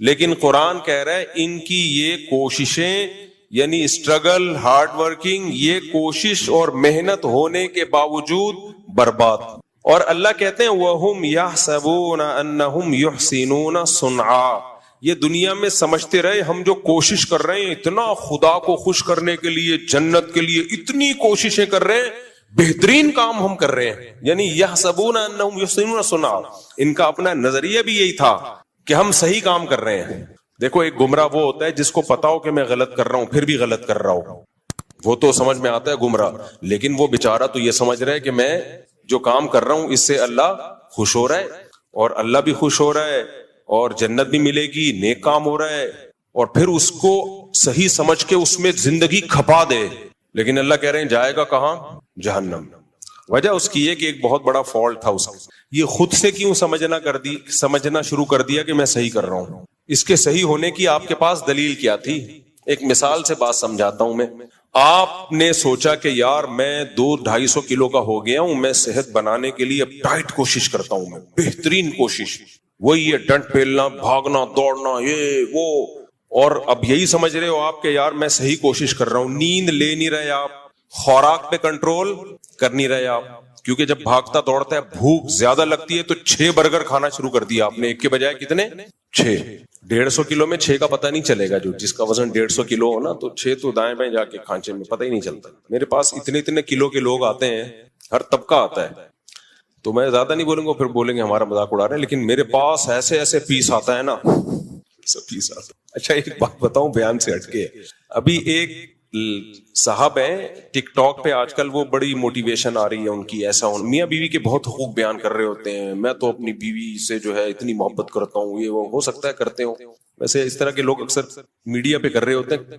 B: لیکن قرآن کہہ رہا ہے ان کی یہ کوششیں یعنی اسٹرگل, ہارڈ ورکنگ, یہ کوشش اور محنت ہونے کے باوجود برباد. اور اللہ کہتے ہیں وَهُمْ يَحْسَبُونَ أَنَّهُمْ يُحْسِنُونَ صُنْعًا. یہ دنیا میں سمجھتے رہے ہم جو کوشش کر رہے ہیں اتنا خدا کو خوش کرنے کے لیے, جنت کے لیے اتنی کوششیں کر رہے ہیں, بہترین کام ہم کر رہے ہیں. یعنی یحسبون انہم یحسنون صنعا, ان کا اپنا نظریہ بھی یہی تھا کہ ہم صحیح کام کر رہے ہیں. دیکھو ایک گمراہ وہ ہوتا ہے جس کو پتا ہو کہ میں غلط کر رہا ہوں پھر بھی غلط کر رہا ہوں, وہ تو سمجھ میں آتا ہے گمراہ. لیکن وہ بیچارہ تو یہ سمجھ رہا ہے کہ میں جو کام کر رہا ہوں اس سے اللہ خوش ہو رہا ہے, اور اللہ بھی خوش ہو رہا ہے, اور جنت بھی ملے گی, نیک کام ہو رہا ہے, اور پھر اس کو صحیح سمجھ کے اس میں زندگی کھپا دے. لیکن اللہ کہہ رہے ہیں جائے گا کہاں؟ جہنم. وجہ اس کی ہے کہ ایک بہت بڑا فالٹ تھا اس کا, یہ خود سے کیوں سمجھنا شروع کر دیا کہ میں صحیح کر رہا ہوں. اس کے صحیح ہونے کی آپ کے پاس دلیل کیا تھی؟ ایک مثال سے بات سمجھاتا ہوں میں. آپ نے سوچا کہ یار میں 200-250 کلو کا ہو گیا ہوں, میں صحت بنانے کے لیے اب ٹائٹ کوشش کرتا ہوں, میں بہترین کوشش, وہی ہے ڈنڈ پھیلنا, بھاگنا, دوڑنا, یہ وہ. اور اب یہی سمجھ رہے ہو آپ کہ یار میں صحیح کوشش کر رہا ہوں. نیند لے نہیں رہے آپ, خوراک پہ کنٹرول کر نہیں رہے آپ, کیونکہ جب بھاگتا دوڑتا ہے بھوک زیادہ لگتی ہے تو 6 برگر کھانا شروع کر دیا آپ نے, ایک کے بجائے کتنے؟ 6. 150 کلو میں 6 کا پتہ نہیں چلے گا. جو جس کا وزن 150 کلو ہو نا تو 6 تو دائیں بائیں جا کے کھانچے میں پتہ ہی نہیں چلتا. میرے پاس اتنے کلو کے لوگ آتے ہیں, ہر طبقہ آتا ہے, تو میں زیادہ نہیں بولوں گا پھر بولیں گے ہمارا مذاق اڑا رہے ہیں, لیکن میرے پاس ایسے پیس آتا ہے نا, سب پیس آتا ہے. اچھا ایک بات بتاؤں بیان سے ہٹ کے, ابھی ایک صاحب ہیں ٹک ٹاک پہ آج کل, وہ بڑی موٹیویشن آ رہی ہے ان کی, ایسا میاں بیوی کے بہت حقوق بیان کر رہے ہوتے ہیں. میں تو اپنی بیوی سے جو ہے اتنی محبت کرتا ہوں, یہ وہ, ہو سکتا ہے کرتے ہوں, ویسے اس طرح کے لوگ اکثر میڈیا پہ کر رہے ہوتے ہیں,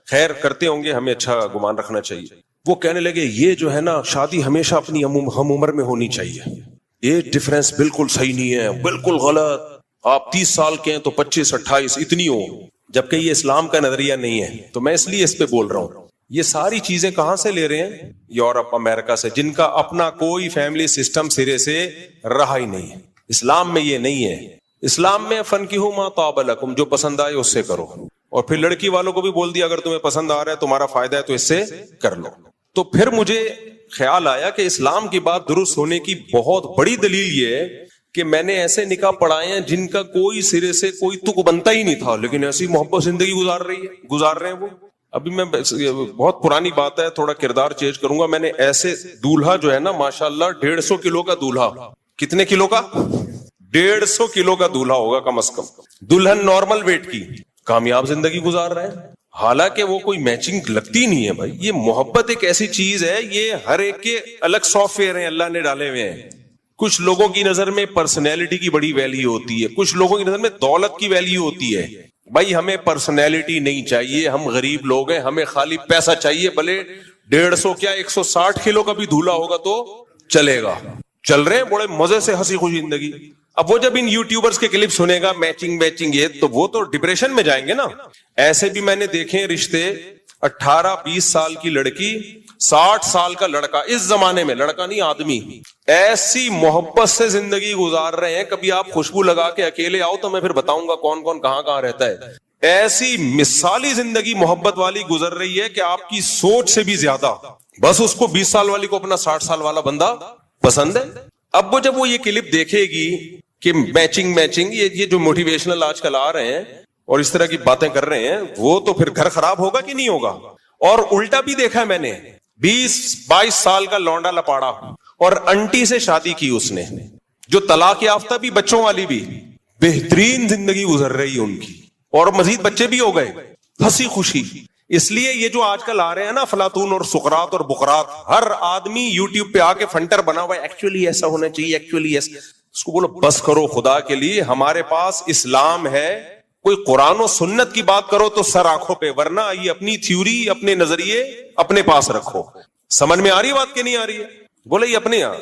B: خیر کرتے ہوں گے, ہمیں اچھا گمان رکھنا چاہیے. وہ کہنے لگے یہ جو ہے نا شادی ہمیشہ اپنی ہم عمر میں ہونی چاہیے, ایج ڈفرنس بالکل صحیح نہیں ہے, بالکل غلط. آپ 30 سال کے ہیں تو 25-28 اتنی ہو, جبکہ یہ اسلام کا نظریہ نہیں ہے. تو میں اس لیے اس پہ بول رہا ہوں. یہ ساری چیزیں کہاں سے لے رہے ہیں؟ یورپ, امریکہ سے, جن کا اپنا کوئی فیملی سسٹم سرے سے رہا ہی نہیں ہے. اسلام میں یہ نہیں ہے. اسلام میں فنکحوا ما طاب لکم, جو پسند آئے اس سے کرو, اور پھر لڑکی والوں کو بھی بول دیا اگر تمہیں پسند آ رہا ہے تمہارا فائدہ ہے تو اس سے کر لو. تو پھر مجھے خیال آیا کہ اسلام کی بات درست ہونے کی بہت بڑی دلیل یہ ہے کہ میں نے ایسے نکاح پڑھائے ہیں جن کا کوئی سرے سے کوئی تک بنتا ہی نہیں تھا, لیکن ایسی محبت زندگی گزار رہے ہیں وہ. ابھی میں بہت پرانی بات ہے, تھوڑا کردار چینج کروں گا. میں نے ایسے دولہا جو ہے نا ماشاءاللہ 150 کلو کا دولہا, کتنے کلو کا؟ 150 کلو کا دولہا ہوگا کم از کم, دلہن نارمل ویٹ کی, کامیاب زندگی گزار رہے ہیں. حالانکہ وہ کوئی میچنگ لگتی نہیں ہے بھائی. یہ محبت ایک ایسی چیز ہے, یہ ہر ایک کے الگ سافٹ ویئر ہیں اللہ نے ڈالے ہوئے ہیں. کچھ لوگوں کی نظر میں پرسنالٹی کی بڑی ویلیو ہوتی ہے, کچھ لوگوں کی نظر میں دولت کی ویلیو ہوتی ہے. بھائی ہمیں پرسنالٹی نہیں چاہیے, ہم غریب لوگ ہیں, ہمیں خالی پیسہ چاہیے. بھلے 150 کیا 160 کلو کا بھی دھولا ہوگا تو چلے گا. چل رہے ہیں بڑے مزے سے ہنسی خوشی زندگی. اب وہ جب ان یوٹیوبرز کے کلپ سنے گا میچنگ یہ، تو وہ تو ڈپریشن میں جائیں گے نا. ایسے بھی میں نے دیکھے رشتے، 18-20 سال کی لڑکی 60 سال کا لڑکا، اس زمانے میں لڑکا نہیں آدمی، ایسی محبت سے زندگی گزار رہے ہیں. کبھی آپ خوشبو لگا کے اکیلے آؤ تو میں پھر بتاؤں گا کون کون کہاں کہاں رہتا ہے. ایسی مثالی زندگی محبت والی گزر رہی ہے کہ آپ کی سوچ سے بھی زیادہ. بس اس کو 20 سال والی کو اپنا 60 سال والا بندہ پسند ہے. اب وہ جب وہ یہ کلپ دیکھے گی کہ میچنگ یہ جو موٹیویشنل آج کل آ رہے ہیں اور اس طرح کی باتیں کر رہے ہیں، وہ تو پھر گھر خراب ہوگا کہ نہیں ہوگا. اور الٹا بھی دیکھا ہے میں نے، 20-22 سال کا لونڈا لپاڑا اور انٹی سے شادی کی اس نے، جو طلاق یافتہ بھی، بچوں والی بھی، بہترین زندگی گزر رہی ہے ان کی، اور مزید بچے بھی ہو گئے، ہنسی خوشی. اس لیے یہ جو آج کل آ رہے ہیں نا افلاطون اور سقراط اور بقراط، ہر آدمی یوٹیوب پہ آ کے فنٹر بنا ہوا ہے، ایکچولی ایسا ہونا چاہیے، ایکچولی ایسا. اس کو بولو بس کرو خدا کے لیے، ہمارے پاس اسلام ہے. کوئی قرآن و سنت کی بات کرو تو سر آنکھوں پہ، ورنہ یہ اپنی تھیوری، اپنے نظریے اپنے پاس رکھو. سمجھ میں آ رہی بات کہ نہیں آ رہی ہے؟ بولے یہ اپنے یہاں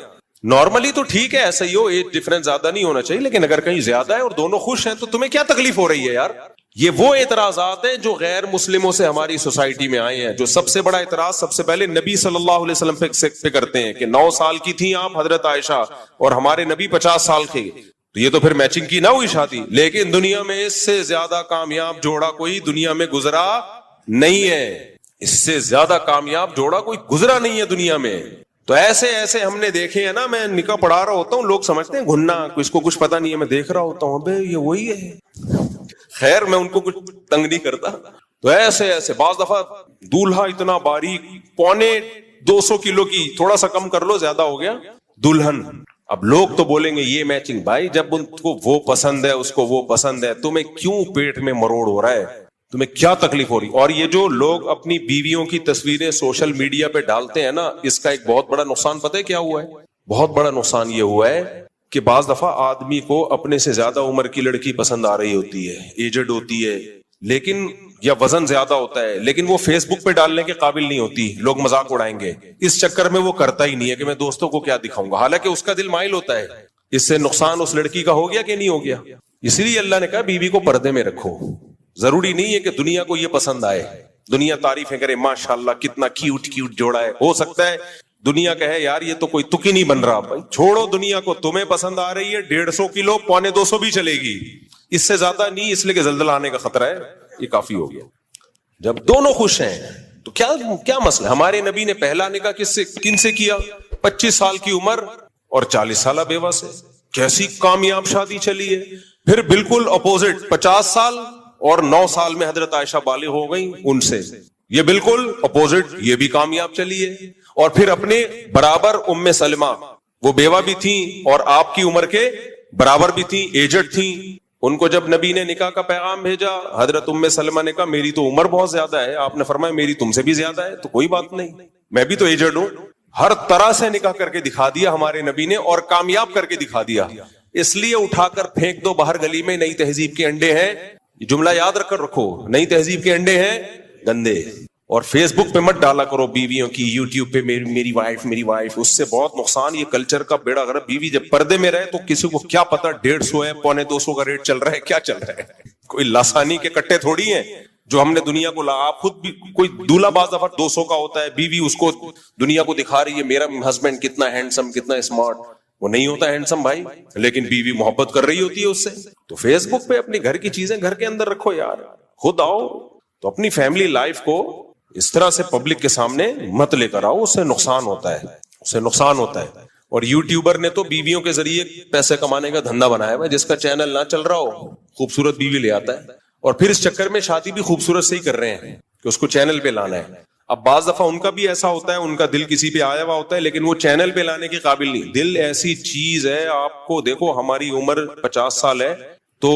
B: نارملی تو ٹھیک ہے، ایسا ہی ہو، ایج ڈفرنس زیادہ نہیں ہونا چاہیے، لیکن اگر کہیں زیادہ ہے اور دونوں خوش ہیں تو تمہیں کیا تکلیف ہو رہی ہے یار؟ یہ وہ اعتراضات ہیں جو غیر مسلموں سے ہماری سوسائٹی میں آئے ہیں. جو سب سے بڑا اعتراض سب سے پہلے نبی صلی اللہ علیہ وسلم پہ کرتے ہیں کہ 9 سال کی تھیں آپ حضرت عائشہ اور ہمارے نبی 50 سال کے. تو یہ تو پھر میچنگ کی نہ ہوئی شادی. لیکن دنیا میں اس سے زیادہ کامیاب جوڑا کوئی دنیا میں گزرا نہیں ہے، اس سے زیادہ کامیاب جوڑا کوئی گزرا نہیں ہے دنیا میں. تو ایسے ہم نے دیکھے ہیں نا. میں نکاح پڑھا رہا ہوتا ہوں، لوگ سمجھتے ہیں گھننا، اس کو کچھ پتا نہیں ہے، میں دیکھ رہا ہوتا ہوں ابے یہ وہی ہے. خیر میں ان کو کچھ تنگ نہیں کرتا. تو ایسے بعض دفعہ دولہا اتنا باریک، 250 کلو کی، تھوڑا سا کم کر لو زیادہ ہو گیا، دلہن. اب لوگ تو بولیں گے یہ میچنگ. بھائی جب ان کو وہ پسند ہے، اس کو وہ پسند ہے، تمہیں کیوں پیٹ میں مروڑ ہو رہا ہے؟ تمہیں کیا تکلیف ہو رہی؟ اور یہ جو لوگ اپنی بیویوں کی تصویریں سوشل میڈیا پہ ڈالتے ہیں نا، اس کا ایک بہت بڑا نقصان پتہ ہے کیا ہوا ہے؟ بہت بڑا نقصان یہ ہوا ہے کہ بعض دفعہ آدمی کو اپنے سے زیادہ عمر کی لڑکی پسند آ رہی ہوتی ہے، ایجڈ ہوتی ہے، لیکن یا وزن زیادہ ہوتا ہے، لیکن وہ فیس بک پہ ڈالنے کے قابل نہیں ہوتی، لوگ مذاق اڑائیں گے. اس چکر میں وہ کرتا ہی نہیں ہے کہ میں دوستوں کو کیا دکھاؤں گا، حالانکہ اس کا دل مائل ہوتا ہے. اس سے نقصان اس لڑکی کا ہو گیا کہ نہیں ہو گیا؟ اس لیے اللہ نے کہا بیوی کو پردے میں رکھو. ضروری نہیں ہے کہ دنیا کو یہ پسند آئے، دنیا تعریفیں کرے ماشاءاللہ کتنا کیوٹ جوڑا ہے. ہو سکتا ہے دنیا کہے یار یہ تو کوئی تک ہی نہیں بن رہا. بھائی چھوڑو دنیا کو، تمہیں پسند آ رہی ہے 150 کلو، 250 بھی چلے گی، اس سے زیادہ نہیں. اس لیے کہ زلزلہ آنے کا خطرہ ہے، یہ کافی ہو گیا. جب دونوں خوش ہیں تو کیا مسئلہ؟ ہمارے نبی نے پہلا نکاح کن سے کیا؟ 25 سال کی عمر اور 40 سالہ بیوہ سے. کیسی کامیاب شادی چلی ہے. پھر بالکل اپوزٹ 50 سال اور 9 سال میں حضرت عائشہ بالغ ہو گئی، ان سے یہ بالکل اپوزٹ، یہ بھی کامیاب چلی ہے. اور پھر اپنے برابر ام سلمہ، وہ بیوہ بھی تھیں اور آپ کی عمر کے برابر بھی تھیں، ایجڈ تھیں. ان کو جب نبی نے نکاح کا پیغام بھیجا، حضرت ام سلمہ نے کہا میری تو عمر بہت زیادہ ہے. آپ نے فرمایا میری تم سے بھی زیادہ ہے، تو کوئی بات نہیں، میں بھی تو ایجڈ ہوں. ہر طرح سے نکاح کر کے دکھا دیا ہمارے نبی نے، اور کامیاب کر کے دکھا دیا. اس لیے اٹھا کر پھینک دو باہر گلی میں، نئی تہذیب کے انڈے ہیں. یہ جملہ یاد رکھ کر رکھو، نئی تہذیب کے انڈے ہیں گندے. اور فیس بک پہ مت ڈالا کرو بیویوں کی، یوٹیوب پہ میری وائف، اس سے بہت نقصان. یہ کلچر کا بیڑا غرق. بیوی جب پردے میں رہے تو کسی کو کیا پتا 150 ہے، 250 کا ریٹ چل رہا ہے، کیا چل رہا ہے. کوئی لاسانی کے کٹے تھوڑی ہیں جو ہم نے دنیا کو آپ خود بھی کوئی دولہا بعض دفعہ 200 کا ہوتا ہے، بیوی اس کو دنیا کو دکھا رہی ہے میرا ہسبینڈ کتنا ہینڈسم، کتنا اسمارٹ. وہ نہیں ہوتا ہینڈسم بھائی، لیکن بیوی محبت کر رہی ہوتی ہے اس سے. تو فیس بک پہ اپنی گھر کی چیزیں گھر کے اندر رکھو یار. خود آؤ تو اپنی فیملی لائف کو اس طرح سے پبلک کے سامنے مت لے کر آؤ، اس سے نقصان ہوتا ہے. اور یوٹیوبر نے تو بیویوں کے ذریعے پیسے کمانے کا دھندا بنایا ہے. جس کا چینل نہ چل رہا ہو خوبصورت بیوی لے آتا ہے، اور پھر اس چکر میں شادی بھی خوبصورت سے ہی کر رہے ہیں کہ اس کو چینل پہ لانا ہے. اب بعض دفعہ ان کا بھی ایسا ہوتا ہے، ان کا دل کسی پہ آیا ہوا ہوتا ہے، لیکن وہ چینل پہ لانے کے قابل نہیں. دل ایسی چیز ہے، آپ کو دیکھو ہماری عمر 50 سال ہے تو،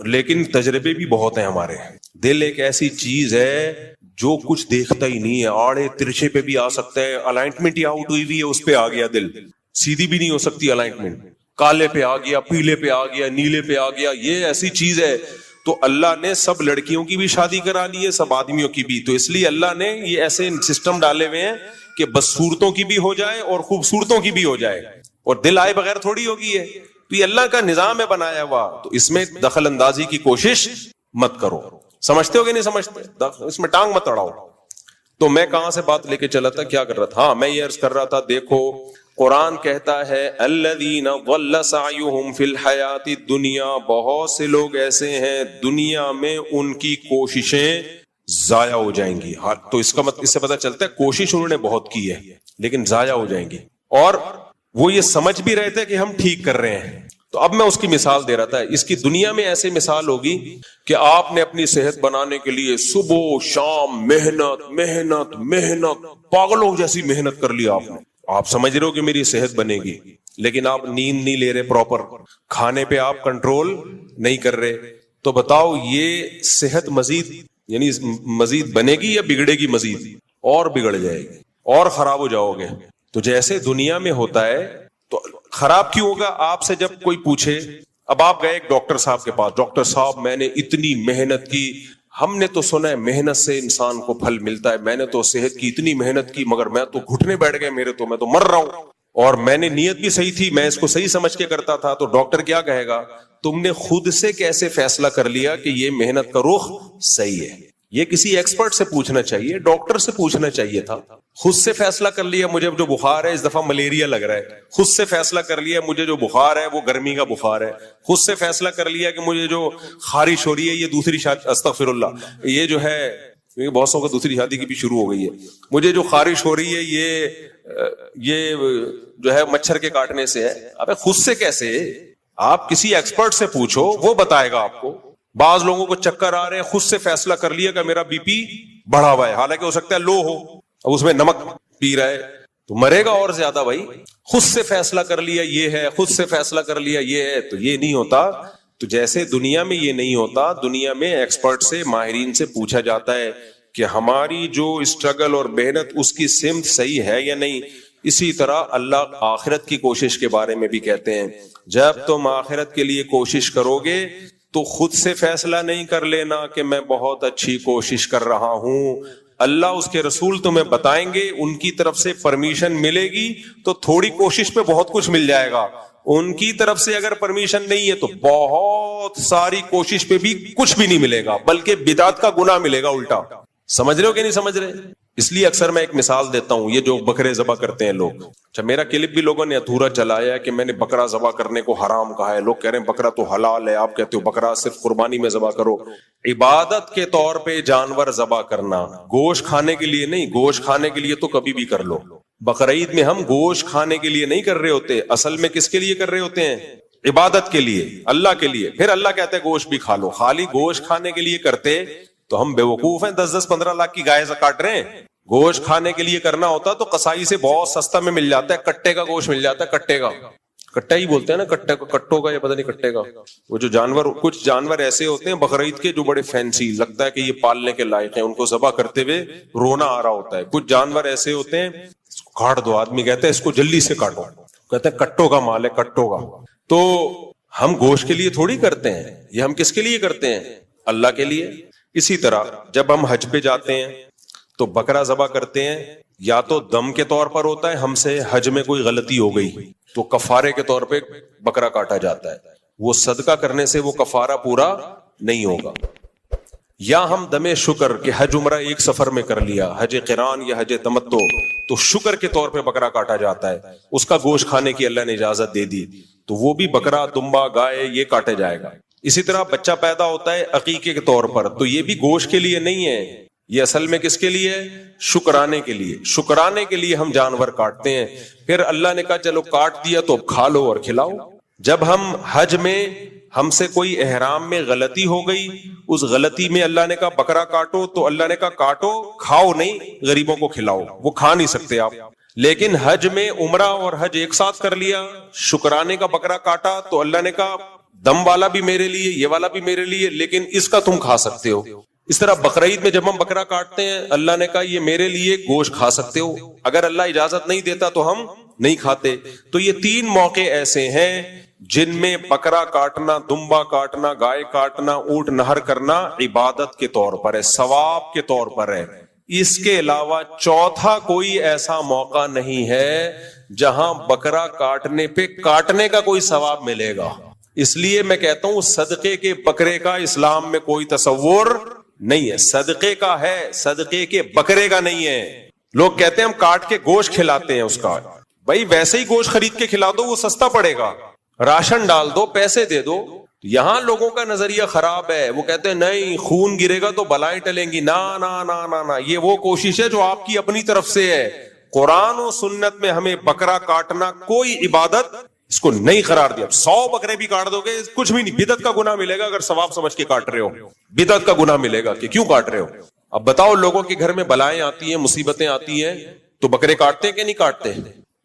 B: لیکن تجربے بھی بہت ہیں ہمارے. دل ایک ایسی چیز ہے جو کچھ دیکھتا ہی نہیں ہے، آڑے ترچے پہ بھی آ سکتا ہے. الائنمنٹ ہی آؤٹ ہوئی ہوئی ہے، اس پہ آ گیا دل. سیدھی بھی نہیں ہو سکتی الائنمنٹ، کالے پہ آ گیا، پیلے پہ آ گیا، نیلے پہ آ گیا. یہ ایسی چیز ہے. تو اللہ نے سب لڑکیوں کی بھی شادی کرا لی ہے، سب آدمیوں کی بھی. تو اس لیے اللہ نے یہ ایسے سسٹم ڈالے ہوئے ہیں کہ بدصورتوں کی بھی ہو جائے اور خوبصورتوں کی بھی ہو جائے. اور دل آئے بغیر تھوڑی ہوگی ہے. تو یہ اللہ کا نظام ہے بنایا ہوا, تو اس میں دخل اندازی کی کوشش مت کرو. سمجھتے ہو کہ نہیں سمجھتے؟ اس میں ٹانگ مت اڑاؤ. تو میں کہاں سے بات لے کے چلا تھا, کیا کر رہا تھا؟ ہاں, میں یہ عرض کر رہا تھا, دیکھو قرآن کہتا ہے الذین ضل سعیہم فی الحیات الدنیا, بہت سے لوگ ایسے ہیں دنیا میں ان کی کوششیں ضائع ہو جائیں گی. تو اس کا مطلب اس سے پتہ چلتا ہے کوشش انہوں نے بہت کی ہے لیکن ضائع ہو جائیں گی, اور وہ یہ سمجھ بھی رہے تھے کہ ہم ٹھیک کر رہے ہیں. تو اب میں اس کی مثال دے رہا تھا. اس کی دنیا میں ایسے مثال ہوگی کہ آپ نے اپنی صحت بنانے کے لیے صبح شام محنت محنت محنت, پاگلوں جیسی محنت کر لی آپ نے. آپ سمجھ رہے ہو کہ میری صحت بنے گی, لیکن آپ نیند نہیں لے رہے پراپر, کھانے پہ آپ کنٹرول نہیں کر رہے. تو بتاؤ یہ صحت مزید یعنی مزید بنے گی یا بگڑے گی؟ مزید اور بگڑ جائے گی اور خراب ہو جاؤ گے. تو جیسے دنیا میں ہوتا ہے, تو خراب کیوں ہوگا؟ آپ سے جب کوئی پوچھے, اب آپ گئے ایک ڈاکٹر صاحب کے پاس, ڈاکٹر صاحب میں نے اتنی محنت کی, ہم نے تو سنا ہے محنت سے انسان کو پھل ملتا ہے, میں نے تو صحت کی اتنی محنت کی مگر میں تو گھٹنے بیٹھ گئے میرے, تو میں تو مر رہا ہوں, اور میں نے نیت بھی صحیح تھی, میں اس کو صحیح سمجھ کے کرتا تھا. تو ڈاکٹر کیا کہے گا, تم نے خود سے کیسے فیصلہ کر لیا کہ یہ محنت کا رخ صحیح ہے؟ یہ کسی ایکسپرٹ سے پوچھنا چاہیے, ڈاکٹر سے پوچھنا چاہیے تھا. خود سے فیصلہ کر لیا مجھے جو بخار ہے اس دفعہ ملیریا لگ رہا ہے, خود سے فیصلہ کر لیا مجھے جو بخار ہے وہ گرمی کا بخار ہے, خود سے فیصلہ کر لیا کہ مجھے جو خارش ہو رہی ہے یہ دوسری شادی, استغفر اللہ, یہ جو ہے بہت سو کو دوسری شادی کی بھی شروع ہو گئی ہے, مجھے جو خارش ہو رہی ہے یہ جو ہے مچھر کے کاٹنے سے ہے. ابے خود سے کیسے؟ آپ کسی ایکسپرٹ سے پوچھو, وہ بتائے گا آپ کو. بعض لوگوں کو چکر آ رہے ہیں, خود سے فیصلہ کر لیا کہ میرا بی پی بڑھا ہوا ہے, حالانکہ ہو سکتا ہے لو ہو, اب اس میں نمک پی رہا ہے تو مرے گا اور زیادہ. بھائی خود سے فیصلہ کر لیا یہ ہے, خود سے فیصلہ کر لیا یہ ہے, تو یہ نہیں ہوتا. تو جیسے دنیا میں یہ نہیں ہوتا, دنیا میں ایکسپرٹ سے, ماہرین سے پوچھا جاتا ہے کہ ہماری جو اسٹرگل اور محنت اس کی سمت صحیح ہے یا نہیں. اسی طرح اللہ آخرت کی کوشش کے بارے میں بھی کہتے ہیں, جب تم آخرت کے لیے کوشش کرو گے تو خود سے فیصلہ نہیں کر لینا کہ میں بہت اچھی کوشش کر رہا ہوں. اللہ اس کے رسول تمہیں بتائیں گے, ان کی طرف سے پرمیشن ملے گی تو تھوڑی کوشش پہ بہت کچھ مل جائے گا. ان کی طرف سے اگر پرمیشن نہیں ہے تو بہت ساری کوشش پہ بھی کچھ بھی نہیں ملے گا, بلکہ بدعت کا گناہ ملے گا الٹا. سمجھ رہے ہو کہ نہیں سمجھ رہے؟ اس لیے اکثر میں ایک مثال دیتا ہوں, یہ جو بکرے ذبح کرتے ہیں لوگ, اچھا میرا کلپ بھی لوگوں نے ادھورا چلایا کہ میں نے بکرا ذبح کرنے کو حرام کہا ہے. لوگ کہہ رہے ہیں بکرا تو حلال ہے, آپ کہتے ہو بکرا صرف قربانی میں ذبح کرو. عبادت کے طور پہ جانور ذبح کرنا, گوشت کھانے کے لیے نہیں. گوشت کھانے کے لیے تو کبھی بھی کر لو. بقرعید میں ہم گوشت کھانے کے لیے نہیں کر رہے ہوتے, اصل میں کس کے لیے کر رہے ہوتے ہیں؟ عبادت کے لیے, اللہ کے لیے. پھر اللہ کہتا ہے گوشت بھی کھا لو. خالی گوشت کھانے کے لیے کرتے تو ہم بے وقوف ہیں, 10-15 لاکھ کی گائے کاٹ رہے ہیں. گوشت کھانے کے لیے کرنا ہوتا تو قصائی سے بہت سستا میں مل جاتا ہے, کٹے کا گوشت مل جاتا ہے. کٹے کا, کٹا ہی بولتے ہیں نا, کٹے کا, کٹوں کا یا پتہ نہیں کٹے کا. وہ جو جانور, کچھ جانور ایسے ہوتے ہیں بقرعید کے جو بڑے فینسی لگتا ہے کہ یہ پالنے کے لائق ہیں, ان کو ذبح کرتے ہوئے رونا آ رہا ہوتا ہے. کچھ جانور ایسے ہوتے ہیں کاٹ دو, آدمی کہتا ہے اس کو جلدی سے کاٹو, کہتے ہیں کٹوں کا مال ہے, کٹوں کا. تو ہم گوشت کے لیے تھوڑی کرتے ہیں, یہ ہم کس کے لیے کرتے ہیں؟ اللہ کے لیے. اسی طرح جب ہم حج پہ جاتے ہیں تو بکرا ذبح کرتے ہیں, یا تو دم کے طور پر ہوتا ہے, ہم سے حج میں کوئی غلطی ہو گئی تو کفارے کے طور پہ بکرا کاٹا جاتا ہے. وہ صدقہ کرنے سے وہ کفارہ پورا نہیں ہوگا. یا ہم دم شکر کہ حج عمرہ ایک سفر میں کر لیا, حج قران یا حج تمتع, تو شکر کے طور پہ بکرا کاٹا جاتا ہے. اس کا گوشت کھانے کی اللہ نے اجازت دے دی, تو وہ بھی بکرا, دمبا, گائے یہ کاٹے جائے گا. اسی طرح بچہ پیدا ہوتا ہے عقیقے کے طور پر, تو یہ بھی گوشت کے لیے نہیں ہے, یہ اصل میں کس کے لیے ہے؟ شکرانے کے لیے. شکرانے کے لیے ہم جانور کاٹتے ہیں. پھر اللہ نے کہا چلو کاٹ دیا تو اب کھا لو اور کھلاؤ. جب ہم حج میں ہم سے کوئی احرام میں غلطی ہو گئی, اس غلطی میں اللہ نے کہا بکرا کاٹو, تو اللہ نے کہا کاٹو, کھاؤ نہیں, غریبوں کو کھلاؤ. وہ کھا نہیں سکتے آپ. لیکن حج میں عمرہ اور حج ایک ساتھ کر لیا, شکرانے کا بکرا کاٹا, تو اللہ نے کہا دم والا بھی میرے لیے, یہ والا بھی میرے لیے, لیکن اس کا تم کھا سکتے ہو. اس طرح بقرعید میں جب ہم بکرا کاٹتے ہیں, اللہ نے کہا یہ میرے لیے گوشت کھا سکتے ہو. اگر اللہ اجازت نہیں دیتا تو ہم نہیں کھاتے. تو یہ 3 موقع ایسے ہیں جن میں بکرا کاٹنا, دمبا کاٹنا, گائے کاٹنا, اونٹ نہر کرنا عبادت کے طور پر ہے, ثواب کے طور پر ہے. اس کے علاوہ چوتھا کوئی ایسا موقع نہیں ہے جہاں بکرا کاٹنے پہ کاٹنے کا کوئی ثواب ملے گا. اس لیے میں کہتا ہوں صدقے کے بکرے کا اسلام میں کوئی تصور نہیں ہے. صدقے کا ہے, صدقے کے بکرے کا نہیں ہے. لوگ کہتے ہیں ہم کاٹ کے گوشت کھلاتے ہیں اس کا. بھائی ویسے ہی گوشت خرید کے کھلا دو, وہ سستا پڑے گا. راشن ڈال دو, پیسے دے دو. یہاں لوگوں کا نظریہ خراب ہے. وہ کہتے ہیں نہیں خون گرے گا تو بلائیں ٹلیں گی. نا نا نا نا نا, یہ وہ کوشش ہے جو آپ کی اپنی طرف سے ہے. قرآن و سنت میں ہمیں بکرا کاٹنا کوئی عبادت اس کو نہیں قرار دیا. 100 بکرے بھی کاٹ دو گے کچھ بھی نہیں, بدعت کا گناہ ملے گا. اگر ثواب سمجھ کے کاٹ رہے ہو بدعت کا گناہ ملے گا کہ کیوں کاٹ رہے ہو. اب بتاؤ لوگوں کے گھر میں بلائیں آتی ہیں, مصیبتیں آتی ہیں, تو بکرے کاٹتے ہیں کہ نہیں کاٹتے؟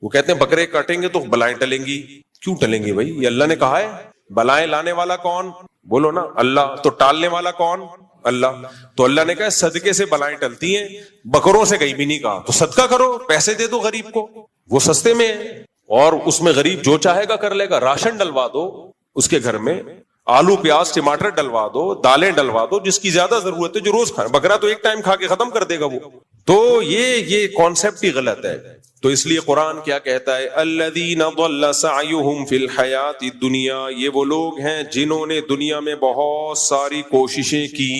B: وہ کہتے ہیں بکرے کاٹیں گے تو بلائیں ٹلیں گی. کیوں ٹلیں گی بھائی؟ یہ اللہ نے کہا ہے. بلائیں لانے والا کون؟ بولو نا اللہ. تو ٹالنے والا کون؟ اللہ. تو اللہ نے کہا صدقے سے بلائیں ٹلتی ہیں, بکروں سے کہیں بھی نہیں کہا. تو صدقہ کرو, پیسے دے دو غریب کو, وہ سستے میں ہے. اور اس میں غریب جو چاہے گا کر لے گا. راشن ڈلوا دو اس کے گھر میں, آلو پیاز ٹماٹر ڈلوا دو, دالیں ڈلوا دو, جس کی زیادہ ضرورت ہے, جو روز کھائے. بکرا تو ایک ٹائم کھا کے ختم کر دے گا وہ. تو یہ کانسیپٹ ہی غلط ہے. تو اس لیے قرآن کیا کہتا ہے؟ الذین ضل سعیہم فی الحیات الدنیا, یہ وہ لوگ ہیں جنہوں نے دنیا میں بہت ساری کوششیں کی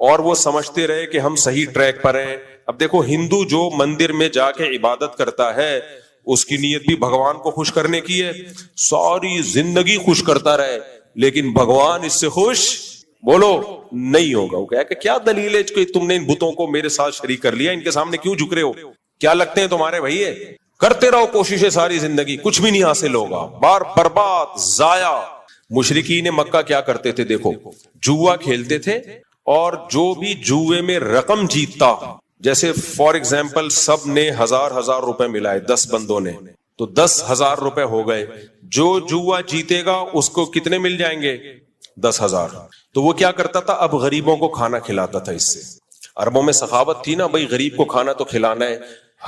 B: اور وہ سمجھتے رہے کہ ہم صحیح ٹریک پر ہیں. اب دیکھو ہندو جو مندر میں جا کے عبادت کرتا ہے اس کی نیت بھی بھگوان کو خوش کرنے کی ہے. ساری زندگی خوش کرتا رہے لیکن بھگوان اس سے خوش بولو نہیں ہوگا. وہ کہا کہ کیا دلیل ہے کہ تم نے ان بتوں کو میرے ساتھ شریک کر لیا, ان کے سامنے کیوں جھک رہے ہو؟ کیا لگتے ہیں تمہارے بھائی؟ کرتے رہو کوششیں ساری زندگی, کچھ بھی نہیں حاصل ہوگا, بار برباد ضائع. مشرکین مکہ کیا کرتے تھے؟ دیکھو جوا کھیلتے تھے اور جو بھی جوے میں رقم جیتتا, جیسے فار ایگزامپل سب نے 1000 روپے ملائے 10 بندوں نے, تو 10,000 روپے ہو گئے. جو جوا جیتے گا اس کو کتنے مل جائیں گے؟ 10,000. تو وہ کیا کرتا تھا؟ اب غریبوں کو کھانا کھلاتا تھا. اس سے عربوں میں سخاوت تھی نا, بھائی غریب کو کھانا تو کھلانا ہے.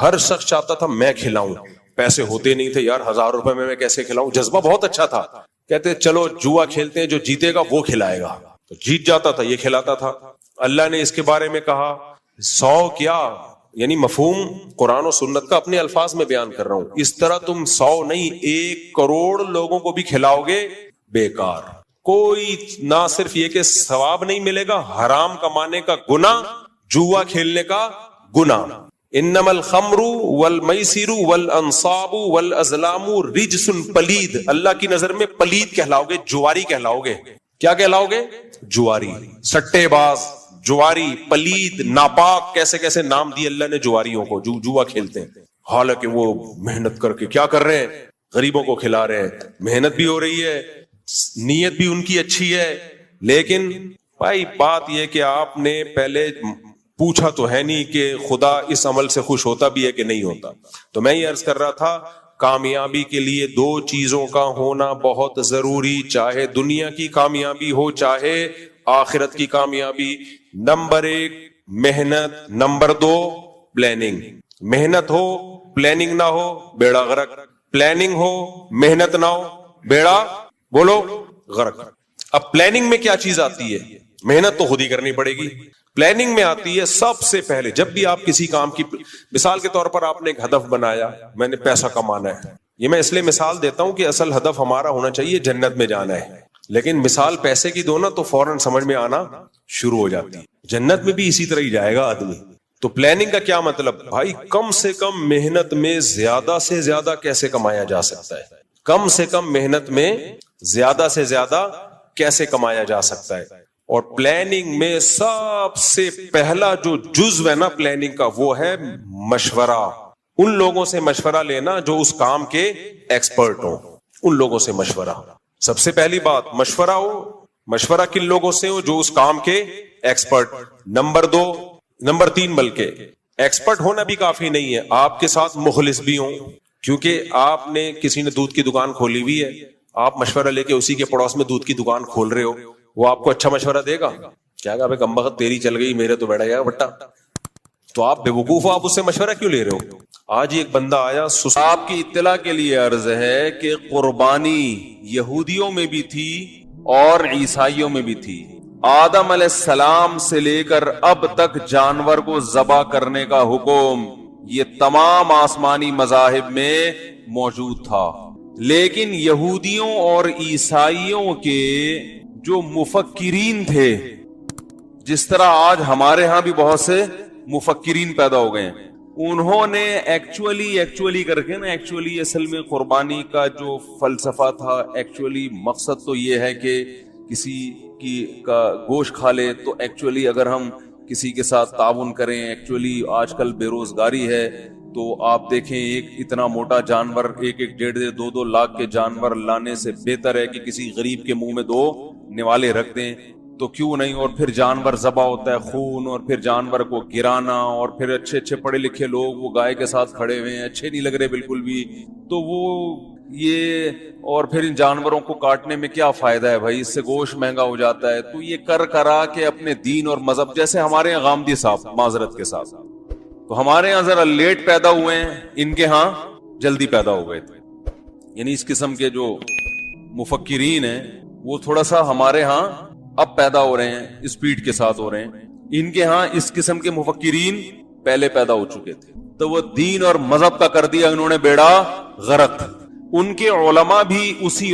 B: ہر شخص چاہتا تھا میں کھلاؤں. پیسے ہوتے نہیں تھے یار, 1000 روپے میں کیسے کھلاؤں. جذبہ بہت اچھا تھا. کہتے چلو جوا کھیلتے ہیں, جو جیتے گا وہ کھلائے گا. تو جیت جاتا تھا, یہ کھلاتا تھا. اللہ نے اس کے بارے میں کہا 100 کیا, یعنی مفہوم قرآن و سنت کا اپنے الفاظ میں بیان کر رہا ہوں. اس طرح تم 100 نہیں 1 کروڑ لوگوں کو بھی کھلاؤ گے بیکار. کوئی نہ صرف یہ کہ ثواب نہیں ملے گا, حرام کمانے کا گناہ, جوا کھیلنے کا گناہ. انما الخمر والمیسر والانصاب والازلام رجس پلید. اللہ کی نظر میں پلید کہلاؤ گے, جواری کہلاؤ گے. کیا کہلاؤ گے؟ جواری, سٹے باز, جواری, پلید, ناپاک. کیسے کیسے نام دیے اللہ نے جواریوں کو جو جوا کھیلتے ہیں. حالانکہ وہ محنت کر کے کیا کر رہے ہیں؟ غریبوں کو کھلا رہے ہیں. محنت بھی ہو رہی ہے, نیت بھی ان کی اچھی ہے. لیکن بھائی بات یہ کہ آپ نے پہلے پوچھا تو ہے نہیں کہ خدا اس عمل سے خوش ہوتا بھی ہے کہ نہیں ہوتا. تو میں یہ عرض کر رہا تھا کامیابی کے لیے 2 چیزوں کا ہونا بہت ضروری, چاہے دنیا کی کامیابی ہو چاہے آخرت کی کامیابی. نمبر 1 محنت, نمبر 2 پلاننگ. محنت ہو پلاننگ نہ ہو بیڑا غرق, پلاننگ ہو محنت نہ ہو بیڑا بولو غرق. اب پلاننگ میں کیا چیز آتی ہے؟ محنت تو خود ہی کرنی پڑے گی. پلاننگ میں آتی ہے سب سے پہلے جب بھی آپ کسی کام کی, مثال کے طور پر آپ نے ایک ہدف بنایا, میں نے پیسہ کمانا ہے. یہ میں اس لیے مثال دیتا ہوں کہ اصل ہدف ہمارا ہونا چاہیے جنت میں جانا ہے. لیکن مثال پیسے کی دو نا تو فوراً سمجھ میں آنا شروع ہو جاتی ہے. جنت میں بھی اسی طرح ہی جائے گا آدمی. تو پلاننگ کا کیا مطلب؟ بھائی کم سے کم محنت میں زیادہ سے زیادہ کیسے کمایا جا سکتا ہے, کم سے کم محنت میں زیادہ سے زیادہ کیسے کمایا جا سکتا ہے. اور پلاننگ میں سب سے پہلا جو جزو ہے نا پلاننگ کا وہ ہے مشورہ. ان لوگوں سے مشورہ لینا جو اس کام کے ایکسپرٹ ہوں, ان لوگوں سے مشورہ. سب سے پہلی بات مشورہ ہو. مشورہ کن لوگوں سے ہو؟ جو اس کام کے ایکسپرٹ. نمبر 3 بلکہ ایکسپرٹ ہونا بھی کافی نہیں ہے, آپ کے ساتھ مخلص بھی ہوں. کیونکہ آپ نے کسی نے دودھ کی دکان کھولی ہوئی ہے, آپ مشورہ لے کے اسی کے پڑوس میں دودھ کی دکان کھول رہے ہو, وہ آپ کو اچھا مشورہ دے گا؟ کیا کہا کم بخت تیری چل گئی میرے تو بیٹھا گیا بٹا. تو آپ بے وقوف ہو, آپ اس سے مشورہ کیوں لے رہے ہو؟ آج ایک بندہ آیا, آپ کی اطلاع کے لیے عرض ہے کہ قربانی یہودیوں میں بھی تھی اور عیسائیوں میں بھی تھی. آدم علیہ السلام سے لے کر اب تک جانور کو ذبح کرنے کا حکم یہ تمام آسمانی مذاہب میں موجود تھا. لیکن یہودیوں اور عیسائیوں کے جو مفکرین تھے، جس طرح آج ہمارے ہاں بھی بہت سے مفکرین پیدا ہو گئے ہیں، انہوں نے ایکچولی کر کے نا اصل میں قربانی کا جو فلسفہ تھا، ایکچولی مقصد تو یہ ہے کہ کسی کا گوشت کھا لے. تو ایکچولی اگر ہم کسی کے ساتھ تعاون کریں، ایکچولی آج کل بے روزگاری ہے، تو آپ دیکھیں ایک اتنا موٹا جانور 1.5-2 لاکھ کے جانور لانے سے بہتر ہے کہ کسی غریب کے منہ میں 2 نوالے رکھ دیں. تو کیوں نہیں؟ اور پھر جانور ذبح ہوتا ہے، خون، اور پھر جانور کو گرانا، اور پھر اچھے پڑھے لکھے لوگ وہ گائے کے ساتھ کھڑے ہوئے ہیں، اچھے نہیں لگ رہے بالکل بھی. تو وہ یہ، اور پھر ان جانوروں کو کاٹنے میں کیا فائدہ ہے بھائی، اس سے گوشت مہنگا ہو جاتا ہے. تو یہ کرا کے اپنے دین اور مذہب، جیسے ہمارے یہاں غامدی صاحب معذرت کے ساتھ، تو ہمارے ہاں ذرا لیٹ پیدا ہوئے ہیں، ان کے ہاں جلدی پیدا ہو گئے تھے. یعنی اس قسم کے جو مفکرین ہیں وہ تھوڑا سا ہمارے ہاں اب پیدا ہو رہے ہیں، اسپیڈ کے ساتھ ہو رہے ہیں. ان کے ہاں اس قسم کے مفکرین پہلے پیدا ہو چکے تھے. تو وہ دین اور مذہب کا کر دیا انہوں نے بیڑا غرق. ان کے علماء بھی اسی